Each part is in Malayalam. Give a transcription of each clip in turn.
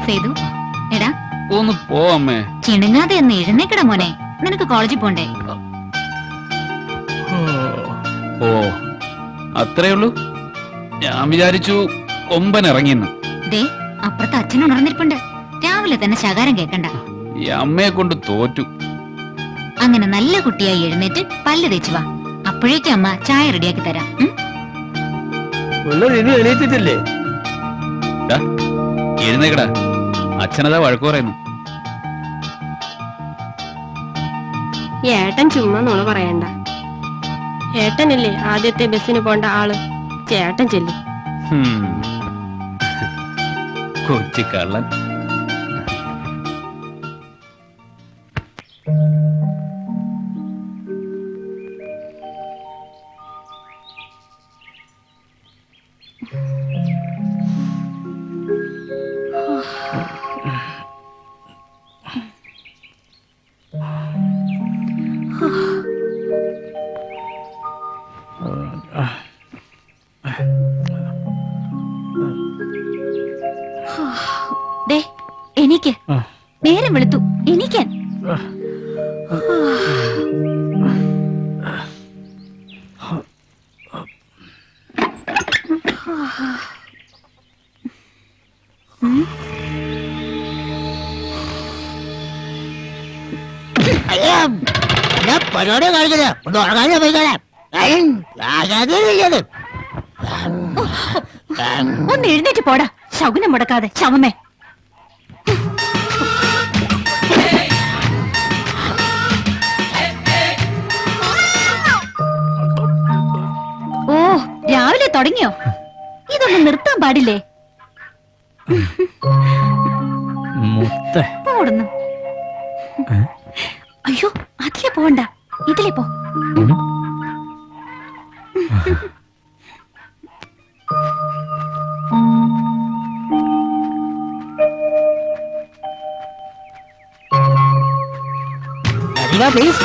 സേതു എടാ ഒന്ന് പോ അമ്മേ. ചിണുങ്ങാതെ ഒന്ന് എഴുന്നേക്കട മോനെ, നിനക്ക് കോളേജിൽ പോണ്ടേ? ഓ അത്രേ ഉള്ളൂ. ഞാൻ വിചാരിച്ചു ഒമ്പൻ ഇറങ്ങിയെന്ന്. ദേ അപ്പുറത്ത് അച്ഛൻ ഉണർന്നിരിപ്പുണ്ട്. രാവിലെ തന്നെ ശകാരം കേക്കണ്ട. ഈ അമ്മയെ കൊണ്ട് തോറ്റു. അങ്ങനെ നല്ല കുട്ടിയായി എഴുന്നേറ്റ് പല്ല് തേച്ചു വാ. അപ്പോഴേക്കും അമ്മ ചായ റെഡിയാക്കി തരാം. എണീറ്റിട്ടില്ലേ? എഴുന്നേക്കടാ, അച്ഛനതാ വഴക്കു പറയുന്നു. ഏട്ടൻ ചുമ്മാ നുണ പറയണ്ട. ഏട്ടനല്ലേ ആദ്യത്തെ ബസ്സിന് പോണ്ട ആള്. ചേട്ടൻ ചെല്ലു. കൊച്ചു കള്ളൻ. എനിക്ക് നേരം വെളുത്തു, എണീക്കാൻ. പരിപാടി കാണിക്കണേ, ഒന്ന് ഉറങ്ങാൻ പോയിക്കോളെ. ഒന്ന് എഴുന്നേറ്റ് പോടാ, ശകുനം മുടക്കാതെ ശവമേ. ഓ രാവിലെ തുടങ്ങിയോ? ഇതൊന്നും നിർത്താൻ പാടില്ലേ? ഓടുന്നു. അയ്യോ അതിലെ പോണ്ട, ഇതിലെ പോ. പ്ലീസ്,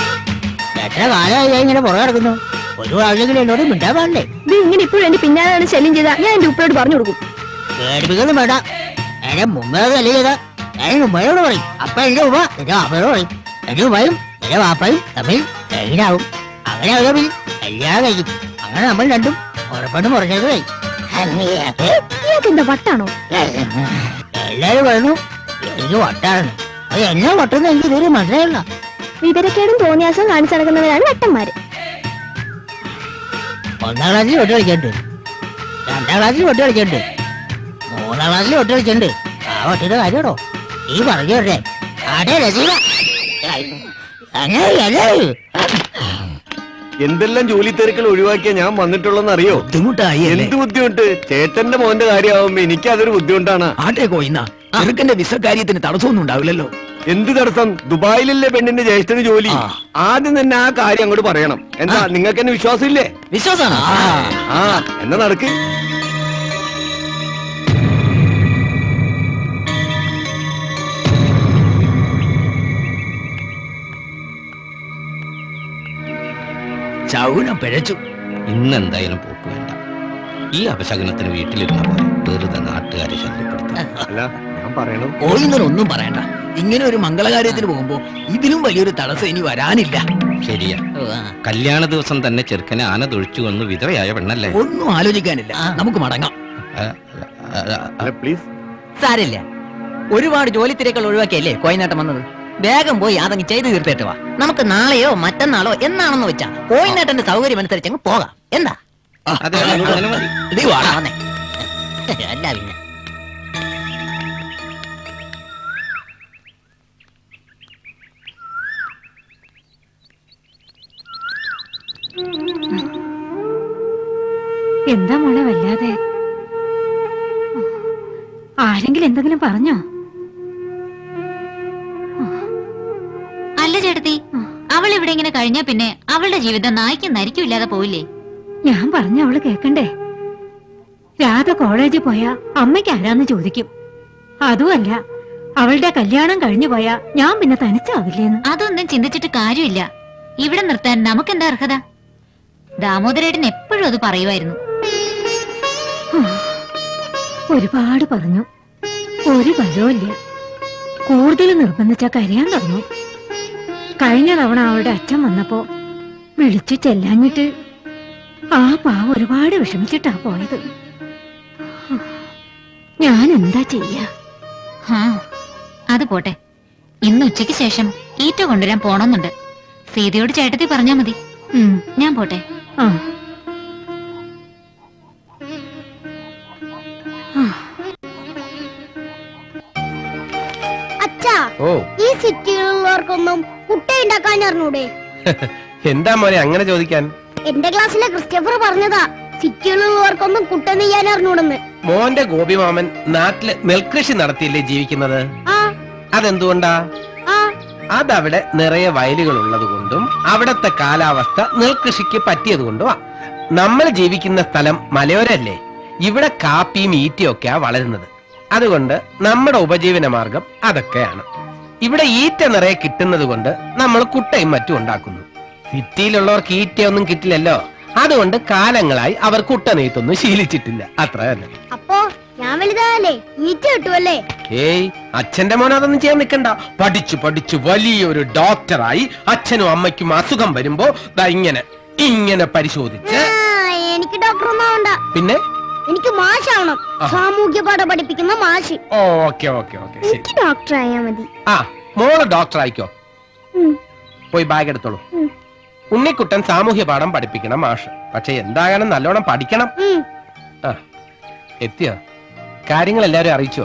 എത്ര കാലമായി ഇങ്ങനെ പുറകെ കിടക്കുന്നു? ഒരു ആളെങ്കിലും എന്നോട് മിണ്ടാൻ പാടില്ലേ? ഇത് ഇങ്ങനെ ഇപ്പോഴും എന്റെ പിന്നാലെയാണ് ശല്യം ചെയ്താ ഞാൻ എന്റെ ഉപ്പയോട് പറഞ്ഞു കൊടുക്കും. പേടിപ്പിക്കൊന്നും വേണ്ട. എന്റെ മുമ്പേ ശല്യം ചെയ്താ ഞാൻ ഉമ്മയോട് പറയും. അപ്പൊ എന്റെ ഉമ്മ എന്റെ വാപ്പയോട് പറയും. എന്റെ ഉമ്മയും എന്റെ വാപ്പയും തമ്മിൽ എങ്ങനെയാവും. അങ്ങനെ അവരെ കല്യാണം കഴിക്കും. അങ്ങനെ നമ്മൾ രണ്ടും ഉറപ്പണ്ടും ഉറച്ചത് കഴിയും. എന്താ വട്ടാണോ? എല്ലാരും പറഞ്ഞു എനിക്ക് വട്ടാണ്. അത് എന്നെ വട്ടെന്ന് എനിക്ക് ഇതുവരെ മനസ്സിലായില്ല. വിവരക്കേടും തോന്നിയാസം കാണിച്ചു നടക്കുന്നവരാണ് വട്ടന്മാര്. 1ാം ക്ലാസ്സിൽ ഒട്ട് കളിക്കുന്നുണ്ട്, 2ാം ക്ലാസ്സിൽ ഒട്ട് കളിക്കുന്നുണ്ട്, 3ാം ക്ലാസ്സിൽ ഒട്ട് കളിക്കുന്നുണ്ട്. ആ ഒട്ടിന്റെ കാര്യമാണോ ഈ പറഞ്ഞു വരേ? എന്തെല്ലാം ജോലി തിരക്കുകൾ ഒഴിവാക്കിയാ ഞാൻ വന്നിട്ടുള്ളതെന്ന് അറിയോ? ബുദ്ധിമുട്ടായി. എന്ത് ബുദ്ധിമുട്ട്? ചേട്ടന്റെ മോന്റെ കാര്യമാവുമ്പോ എനിക്ക് അതൊരു ബുദ്ധിമുട്ടാണ്. ആട്ടെ കോയിന്ന ചെറുക്കന്റെ വിസ കാര്യത്തിന് തടസ്സമൊന്നും ഉണ്ടാവില്ലല്ലോ. എന്ത് തടസ്സം? ദുബായിലല്ലേ പെണ്ണിന്റെ ജ്യേഷ്ഠന് ജോലി. ആദ്യം തന്നെ ആ കാര്യം അങ്ങോട്ട് പറയണം. എന്താ നിങ്ങൾക്ക് എന്നെ വിശ്വാസം ഇല്ലേ? വിശ്വാസാണ്. ആ എന്നാ നടക്ക്. ചൗനം പിഴച്ചു. ഇന്നെന്തായാലും പോക്ക് വേണ്ട. ഈ അപശകനത്തിന് വീട്ടിലിരുന്ന പോലെ വെറുതെ നാട്ടുകാരെ ശല്യപ്പെടുത്തും. അല്ല ഞാൻ പറയണം. കോയിന്നൊന്നും പറയണ്ട. ഇങ്ങനെ ഒരു മംഗളകാര്യത്തിന് പോകുമ്പോ ഇതിലും വലിയൊരു തടസ്സം ഇനി വരാനില്ല. ശരിയാ, കല്യാണ ദിവസം തന്നെ ചെറുക്കനെ ആന തൊഴിച്ചു വന്ന് വിധവയായ പെണ്ണല്ലേ. ഒന്നും ആലോചിക്കാനില്ല, നമുക്ക് മടങ്ങാം. പ്ലീസ്. സാരില്ല, ഒരുപാട് ജോലി തിരക്കുകൾ ഒഴിവാക്കിയല്ലേ കോയിനാട്ടം വന്നത്. വേഗം പോയി അതങ്ങ് ചെയ്ത് തീർത്തേറ്റ് വാ. നമുക്ക് നാളെയോ മറ്റന്നാളോ എന്നാണെന്ന് വെച്ചാ കോയിനാട്ടന്റെ സൗകര്യം അനുസരിച്ച് അങ്ങ് പോകാം. എന്താ? അല്ല പിന്നെ എന്താ മോളെ വല്ലാതെ? ആരെങ്കിലും എന്തെങ്കിലും പറഞ്ഞോ? അല്ല ചേട്ടത്തി, അവൾ ഇവിടെ ഇങ്ങനെ കഴിഞ്ഞാ പിന്നെ അവളുടെ ജീവിതം നായ്ക്കും നരിക്കും ഇല്ലാതെ പോയില്ലേ? ഞാൻ പറഞ്ഞ അവള് കേക്കണ്ടേ? രാധ കോളേജിൽ പോയാ അമ്മയ്ക്ക് ആരാന്ന് ചോദിക്കും. അതുമല്ല, അവളുടെ കല്യാണം കഴിഞ്ഞു പോയാ ഞാൻ പിന്നെ തനിച്ചാവില്ലേന്ന്. അതൊന്നും ചിന്തിച്ചിട്ട് കാര്യമില്ല. ഇവിടെ നിർത്താൻ നമുക്കെന്താ അർഹത? ദാമോദരേട്ടൻ എപ്പോഴും അത് പറയുമായിരുന്നു. ഒരുപാട് പറഞ്ഞു. ഒരു ബലവുമില്ല. കൂടുതൽ നിർബന്ധിച്ച കരയാൻ തുടങ്ങും. കഴിഞ്ഞ തവണ അവളുടെ അച്ഛൻ വന്നപ്പോ വിളിച്ചു ചെല്ലാഞ്ഞിട്ട് ആ പാവ ഒരുപാട് വിഷമിച്ചിട്ടാ പോയത്. ഞാൻ എന്താ ചെയ്യാ? അത് പോട്ടെ, ഇന്ന് ഉച്ചയ്ക്ക് ശേഷം ഈറ്റ കൊണ്ടുവരാൻ പോണമെന്നുണ്ട്. സീതയോട് ചേട്ടത്തി പറഞ്ഞാ മതി. ഞാൻ പോട്ടെ. ആ അച്ഛാ, ഓ ഈ സിറ്റിയിലുള്ളവർക്കൊന്നും കുട്ട ഉണ്ടാക്കാൻ അറിഞ്ഞൂടെ? എന്താ മോനെ അങ്ങനെ ചോദിക്കാൻ? എന്റെ ക്ലാസ്സിലെ ക്രിസ്റ്റഫർ പറഞ്ഞതാ, സിറ്റിയിലുള്ളവർക്കൊന്നും കുട്ട നെയ്യാൻ അറിഞ്ഞൂടെന്ന്. മോന്റെ ഗോപിമാമൻ നാട്ടില് നെൽകൃഷി നടത്തിയല്ലേ ജീവിക്കുന്നത്? ആ അതെന്തുകൊണ്ടാ? ആ അതവിടെ നിറയെ വയലുകൾ ഉള്ളത് കൊണ്ടും അവിടത്തെ കാലാവസ്ഥ നെൽകൃഷിക്ക് പറ്റിയത് കൊണ്ടുമാ. നമ്മൾ ജീവിക്കുന്ന സ്ഥലം മലയോരല്ലേ, ഇവിടെ കാപ്പിയും ഈറ്റയൊക്കെയാ വളരുന്നത്. അതുകൊണ്ട് നമ്മുടെ ഉപജീവന മാർഗം അതൊക്കെയാണ്. ഇവിടെ ഈറ്റ നിറയെ കിട്ടുന്നത് കൊണ്ട് നമ്മൾ കുട്ടയും മറ്റും ഉണ്ടാക്കുന്നു. സിറ്റിയിലുള്ളവർക്ക് ഈറ്റയൊന്നും കിട്ടില്ലല്ലോ, അതുകൊണ്ട് കാലങ്ങളായി അവർ കുട്ട നെയ്ത്തൊന്നും ശീലിച്ചിട്ടില്ല, അത്ര തന്നെ. അപ്പോ ഞാൻ വലുതായല്ലേ ഈറ്റ കിട്ടുമല്ലേ? ഏയ്, അച്ഛന്റെ മോൻ അതൊന്നും ചെയ്യാൻ നിൽക്കണ്ട. പഠിച്ചു പഠിച്ചു വലിയൊരു ഡോക്ടറായി അച്ഛനും അമ്മയ്ക്കും അസുഖം വരുമ്പോ ദാ ഇങ്ങനെ ഇങ്ങനെ പരിശോധിച്ച്. എനിക്ക് ഡോക്ടർ ഒന്നും ആവണ്ട, പിന്നെ എനിക്ക് മാഷാവണം. സാമൂഹ്യ പാഠം പഠിപ്പിക്കുന്ന മാഷ്. ഓക്കെ ഓക്കെ ഓക്കെ, ശരി. എനിക്ക് ഡോക്ടർ ആയാ മതി. ആ, മോള് ഡോക്ടർ ആയിക്കോ. ഉം. പോയി ബാഗ് എടുത്തോളൂ. ഉം. ഉണ്ണിക്കുട്ടൻ സാമൂഹ്യ പാഠം പഠിപ്പിക്കണം മാഷ്. പക്ഷെ എന്താകാനും നല്ലോണം പഠിക്കണം. ഉം. ആ, എത്തിയോ? കാര്യങ്ങൾ എല്ലാരും അറിയിച്ചോ?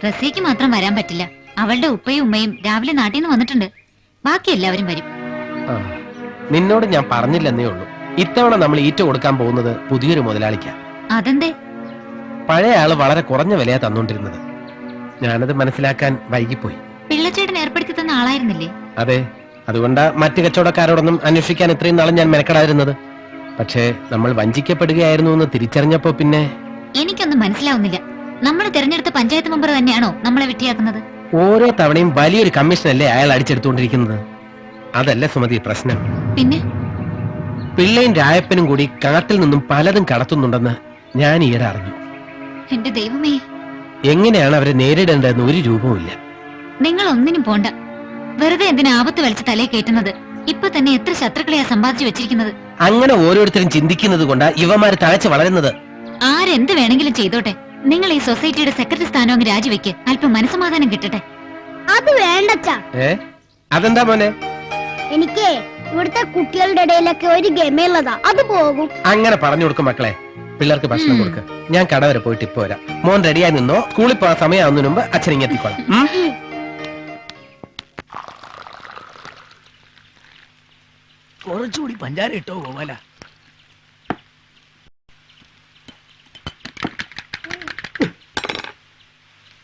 റസിയക്ക് മാത്രം വരാൻ പറ്റില്ല. അവളുടെ ഉപ്പയും ഉമ്മയും രാവിലെ നാട്ടിൽ നിന്ന് വന്നിട്ടുണ്ട്. ബാക്കി എല്ലാവരും വരും. ആ, നിന്നോട് ഞാൻ പറഞ്ഞില്ലെന്നേ ഉള്ളൂ, ഇത്തവണ നമ്മൾ ഈറ്റ കൊടുക്കാൻ പോകുന്നത് പുതിയൊരു മുതലാളിക്കാ. അതെന്തേ? പഴയ ആള് വളരെ കുറഞ്ഞ വിലയാ തന്നോണ്ടിരുന്നത്. ഞാനത് മനസ്സിലാക്കാൻ വൈകിപ്പോയി. പിള്ളച്ചേട്ടൻ ഏർപ്പെടുത്തി തന്ന ആളായിരുന്നില്ലേ? അതെ, അതുകൊണ്ട് മറ്റു കച്ചവടക്കാരോടൊന്നും അന്വേഷിക്കാൻ ഇത്രയും നാളും ഞാൻ മെനക്കെടാതിരുന്നത്. പക്ഷേ നമ്മൾ വഞ്ചിക്കപ്പെടുകയായിരുന്നു എന്ന് തിരിച്ചറിഞ്ഞപ്പോ പിന്നെ എനിക്കൊന്നും മനസ്സിലാവുന്നില്ല. നമ്മൾ തിരഞ്ഞെടുത്ത പഞ്ചായത്ത് മെമ്പർ തന്നെയാണോ നമ്മളെ വെട്ടിയാക്കുന്നത്? ഓരോ തവണയും വലിയൊരു കമ്മീഷനല്ലേ അയാൾ അടിച്ചെടുത്തുകൊണ്ടിരിക്കുന്നത്. അതല്ല സുമതി പ്രശ്നം. പിന്നെ പിള്ളയും രായപ്പനും കൂടി കാട്ടിൽ നിന്നും പലതും കടത്തുന്നുണ്ടെന്ന് ഞാൻ ഈയിടെ അറിഞ്ഞു. എന്റെ ദൈവമേ, എങ്ങനെയാണ് അവരെ നേരിടേണ്ടതെന്ന് ഒരു രൂപവുമില്ല. നിങ്ങൾ ഒന്നിനും പോണ്ട. വെറുതെ എന്തിനാ ആപത്ത് വലിച്ച് തലയെ കയറ്റുന്നത്? ഇപ്പൊ തന്നെ എത്ര ശത്രുക്കളെയാ സമ്പാദിച്ചു വെച്ചിരിക്കുന്നത്. അങ്ങനെ ഓരോരുത്തരും ചിന്തിക്കുന്നത് കൊണ്ടാ ഇവന്മാര് തഴച്ചു വളരുന്നത്. ആരെന്ത് വേണമെങ്കിലും ചെയ്തോട്ടെ. നിങ്ങൾ ഈ സൊസൈറ്റിയുടെ സെക്രട്ടറി സ്ഥാനം അങ്ങ് രാജിവെക്ക്. അല്പം മനസ്സമാധാനം കിട്ടട്ടെ. അത് വേണ്ടച്ചാ. അതെന്താ മോനെ? എനിക്ക് ഇവിടുത്തെ കുട്ടികളുടെ ഇടയിലൊക്കെ ഒരു ഗമയുള്ളതാ, അത് പോകും. അങ്ങനെ പറഞ്ഞു കൊടുക്കും മക്കളെ. പിള്ളേർക്ക് ഭക്ഷണം കൊടുക്ക്. ഞാൻ കട വരെ പോയിട്ട് ഇപ്പൊ വരാം. മോൻ റെഡിയായി നിന്നോ, സ്കൂളിൽ പോകാൻ സമയമാവുന്നതിന് മുമ്പ് അച്ഛൻ ഇങ്ങെത്തിക്കോളാം. കുറച്ചുകൂടി പഞ്ചാര ഇട്ടോ ഗോപാല.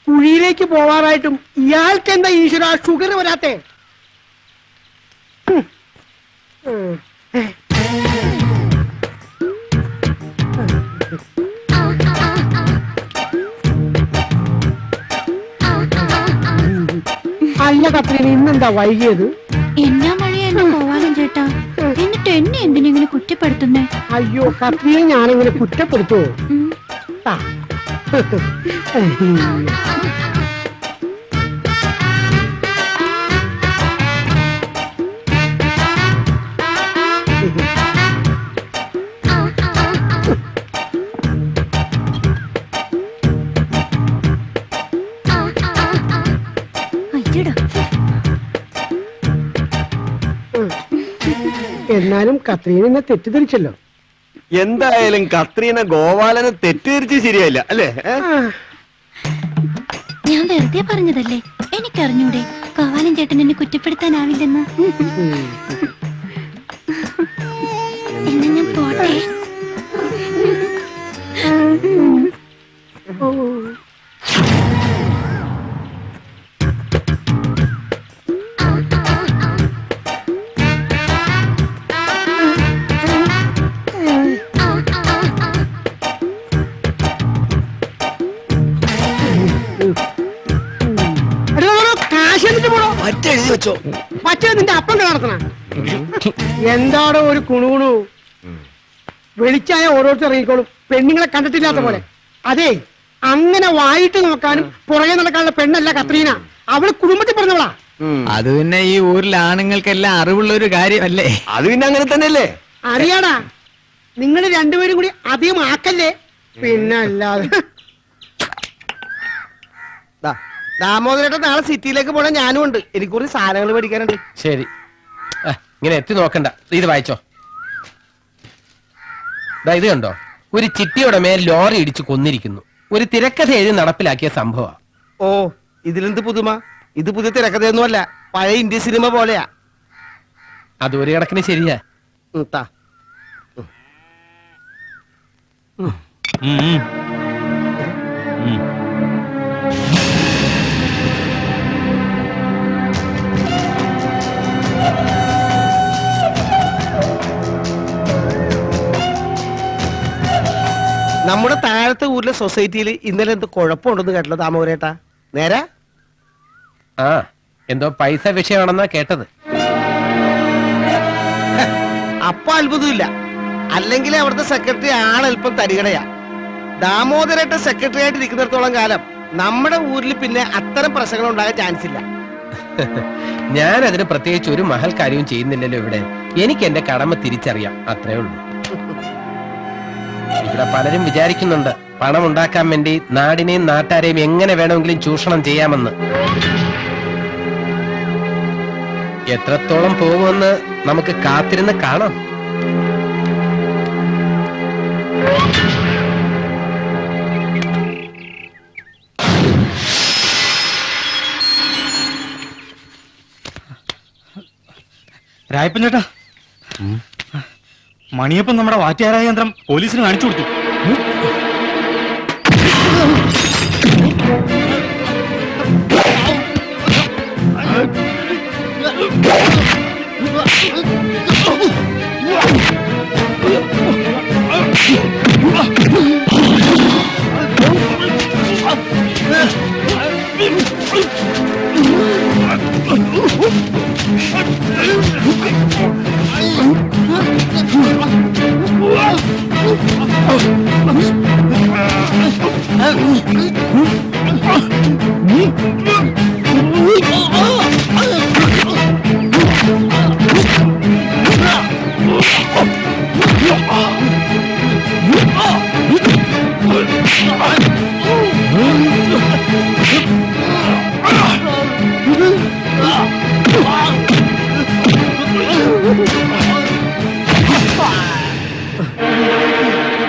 കുഴിയിലേക്ക് പോവാറായിട്ടും ഇയാൾക്ക് എന്താ ഈശ്വര ഷുഗർ വരാത്തെ? അല്ല കത്രീന, ഇന്നെന്താ വൈകിയത്? എന്നാ മഴയെന്നെ പോവാനും ചേട്ടാ. എന്നിട്ട് എന്നെ എന്തിനെങ്ങനെ കുറ്റപ്പെടുത്തുന്നേ? അയ്യോ കത്രീനെ ഞാനിങ്ങനെ കുറ്റപ്പെടുത്തുവോ? ആ. എന്നാലും കത്രീനെ തെറ്റിദ്ധരിച്ചല്ലോ. എന്തായാലും കത്രീന ഗോപാലനെ തെറ്റിദ്ധരിച്ച് ശരിയായില്ല അല്ലേ? ഞാൻ വെറുതെ പറഞ്ഞതല്ലേ. എനിക്കറിഞ്ഞൂടെ ഗോപാലൻ ചേട്ടൻ എന്നെ കുറ്റപ്പെടുത്താനാവില്ലെന്ന്. എന്നാ ഞാൻ പോട്ടെ. മറ്റേ നിന്റെ അപ്പം നടത്തണ എന്താടോ ഒരു കുണുകുണു? വെളിച്ചായ ഓരോരുത്തർ ഇറങ്ങിക്കോളും, പെണ്ണുങ്ങളെ കണ്ടിട്ടില്ലാത്ത പോലെ. അതെ, അങ്ങനെ വായിട്ട് നോക്കാനും പുറകെ നടക്കാനുള്ള പെണ്ണല്ല കത്രീന. അവള് കുടുംബത്തിൽ പറഞ്ഞവളാ. അത് പിന്നെ ഈ ഊരിൽ ആണുങ്ങൾക്കെല്ലാം അറിവുള്ള ഒരു കാര്യമല്ലേ? അത് പിന്നെ അങ്ങനെ തന്നെയല്ലേ? അറിയാടാ, നിങ്ങൾ രണ്ടുപേരും കൂടി അധികം ആക്കല്ലേ. പിന്നെ അല്ലാതെ ദാമോദരേട്ടൻ നാളെ സിറ്റിയിലേക്ക് പോണ ഞാനും ഉണ്ട്. എനിക്ക് കുറച്ച് സാധനങ്ങൾ മേടിക്കാനുണ്ട്. ശരി, ഇങ്ങനെ എത്തി നോക്കണ്ട. ഇത് വായിച്ചോ. ഇത് കണ്ടോ, ഒരു ചിട്ടിയുടെ മേൽ ലോറി ഇടിച്ച് കൊന്നിരിക്കുന്നു. ഒരു തിരക്കഥ എഴുതി നടപ്പിലാക്കിയ സംഭവം. ഓ, ഇതിലെന്ത് പുതുമ? ഇത് പുതിയ തിരക്കഥയൊന്നുമല്ല, പഴയ ഇന്ത്യൻ സിനിമ പോലെയാ. അത് ഒരു കണക്കിന് ശരിയാ. താ. നമ്മുടെ താഴത്തെ ഊരിലെ സൊസൈറ്റിയിൽ ഇന്നലെ എന്ത് കുഴപ്പമുണ്ടെന്ന് കേട്ടല്ലോ താമോരേട്ടാ? നേരെ ആ, എന്തോ പൈസ വിഷയമാണെന്നാ കേട്ടത്. അപ്പൊ അത്ഭുതമില്ല. അല്ലെങ്കിൽ അവിടുത്തെ സെക്രട്ടറി ആളെൽപ്പം തരികടയാ. ദാമോദരേട്ട സെക്രട്ടറി ആയിട്ട് ഇരിക്കുന്നിടത്തോളം കാലം നമ്മുടെ ഊരിൽ പിന്നെ അത്തരം പ്രശ്നങ്ങൾ ഉണ്ടാകാൻ ചാൻസ് ഇല്ല. ഞാൻ അതിന് പ്രത്യേകിച്ച് ഒരു മഹൽ കാര്യവും ചെയ്യുന്നില്ലല്ലോ ഇവിടെ. എനിക്ക് എന്റെ കടമ തിരിച്ചറിയാം, അത്രേ ഉള്ളൂ. ഇവിടെ പലരും വിചാരിക്കുന്നുണ്ട് പണം ഉണ്ടാക്കാൻ വേണ്ടി നാടിനെയും നാട്ടാരെയും എങ്ങനെ വേണമെങ്കിലും ചൂഷണം ചെയ്യാമെന്ന്. എത്രത്തോളം പോകുമെന്ന് നമുക്ക് കാത്തിരുന്ന് കാണാം. രായപ്പൻ ചേട്ടാ, മണിയപ്പം നമ്മുടെ വാറ്റുകാരായ യന്ത്രം പോലീസിന് കാണിച്ചു കൊടുത്തു.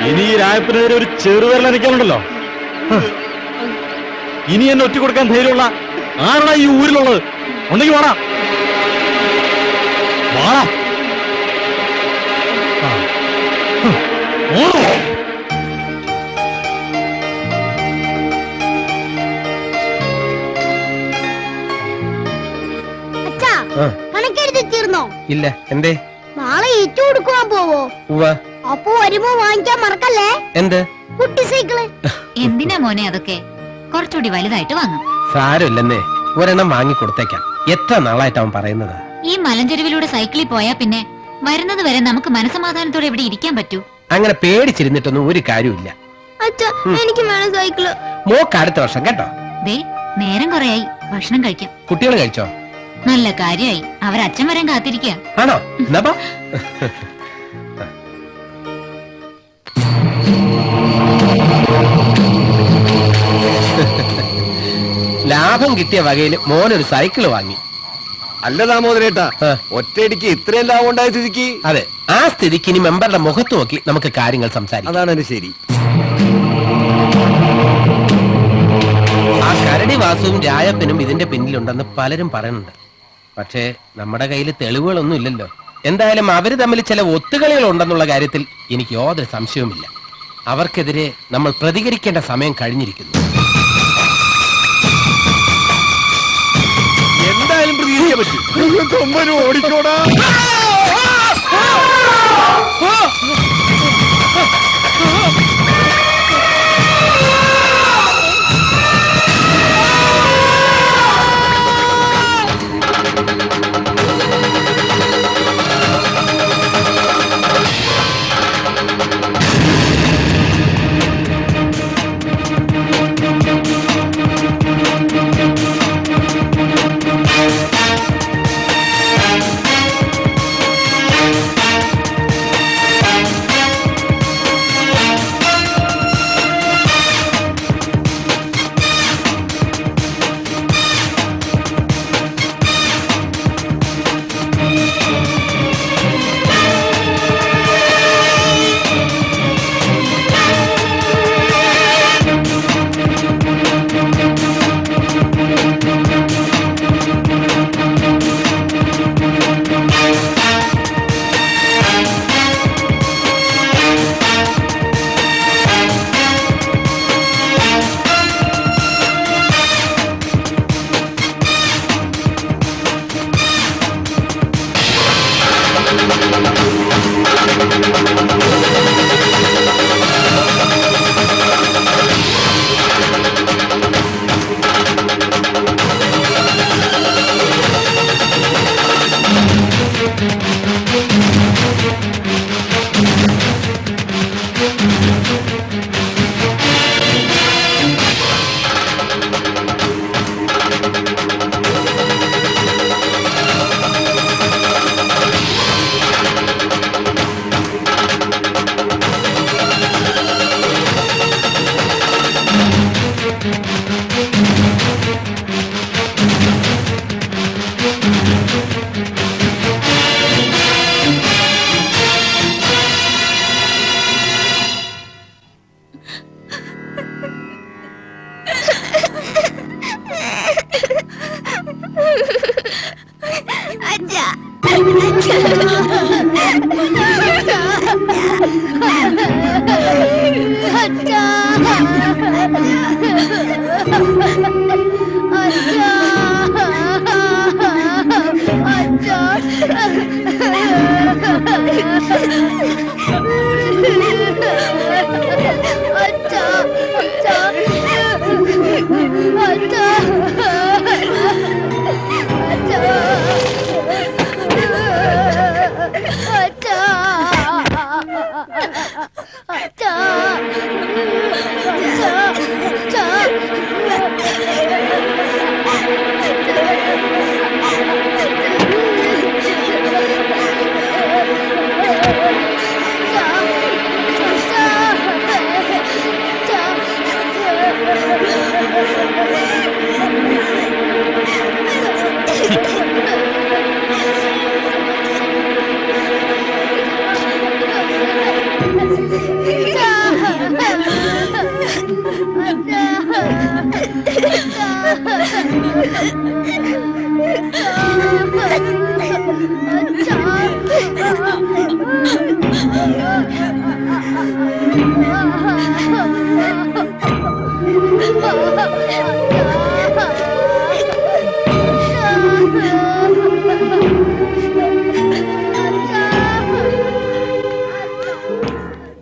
ഇനി ഈ രായപ്പനെതിരെ ഒരു ചെറുവിരലനക്കാനുണ്ടല്ലോ. ഇനി എന്നെ ഒറ്റ കൊടുക്കാൻ ധൈര്യമുള്ള ആരാണ് ഈ ഊരിലുള്ളത്? ഉണ്ടെങ്കിൽ വാടാ, വാടാ. കണക്കെടുത്ത് തീർന്നോ? ഇല്ല, എന്തേ? നാളെ ഏറ്റു കൊടുക്കുവാൻ പോവോ? അപ്പൊ വരുമ്പോ വാങ്ങിക്കാൻ മറക്കല്ലേ. എന്ത്? കുട്ടി സൈക്കിള്. എന്തിനാ മോനെ അതൊക്കെ? കുറച്ചുകൂടി വലുതായിട്ട് വാങ്ങാം. സാരമില്ലെന്നേ, ഒരെണ്ണം വാങ്ങിക്കൊടുത്തേക്കാം. എത്ര നാളായിട്ട് അവൻ പറയുന്നത്. ഈ മലഞ്ചെരുവിലൂടെ സൈക്കിളിൽ പോയാ പിന്നെ വരുന്നത് വരെ നമുക്ക് മനസമാധാനത്തോടെ ഇവിടെ ഇരിക്കാൻ പറ്റൂ. അങ്ങനെ പേടിച്ചിരുന്നിട്ടൊന്നും ഒരു കാര്യമില്ല. അച്ഛാ, എനിക്ക് വേണം സൈക്കിള്. മോക്ക് അടുത്ത വർഷം കേട്ടോ. ദേ, നേരം കുറയായി, ഭക്ഷണം കഴിക്കാം. കുട്ടികൾ കഴിച്ചോ? നല്ല കാര്യമായി, അവരച്ഛൻ വരാൻ കാത്തിരിക്കുക. ആണോ? എന്നാ പോ. ലാഭം കിട്ടിയ വകയിൽ മോനൊരു സൈക്കിള് വാങ്ങി. അല്ല ദാമോദരേട്ടാ, ഒറ്റയടിക്ക് ഇത്രയും ലാഭം ഉണ്ടായ സ്ഥിതിക്ക്. അതെ, ആ സ്ഥിതിക്ക് ഇനി മെമ്പറുടെ മുഖത്ത് നോക്കി നമുക്ക് കാര്യങ്ങൾ സംസാരിക്കാം. അതാണ് ശരി. ആ കരടി വാസുവും രായപ്പനും ഇതിന്റെ പിന്നിലുണ്ടെന്ന് പലരും പറയുന്നുണ്ട്. പക്ഷേ നമ്മുടെ കയ്യിൽ തെളിവുകളൊന്നും ഇല്ലല്ലോ. എന്തായാലും അവര് തമ്മിൽ ചില ഒത്തുകളികൾ ഉണ്ടെന്നുള്ള കാര്യത്തിൽ എനിക്ക് യാതൊരു സംശയവുമില്ല. അവർക്കെതിരെ നമ്മൾ പ്രതികരിക്കേണ്ട സമയം കഴിഞ്ഞിരിക്കുന്നു. എന്തായാലും പ്രതികരിക്കാൻ പറ്റും. ഓടിക്കോടാ.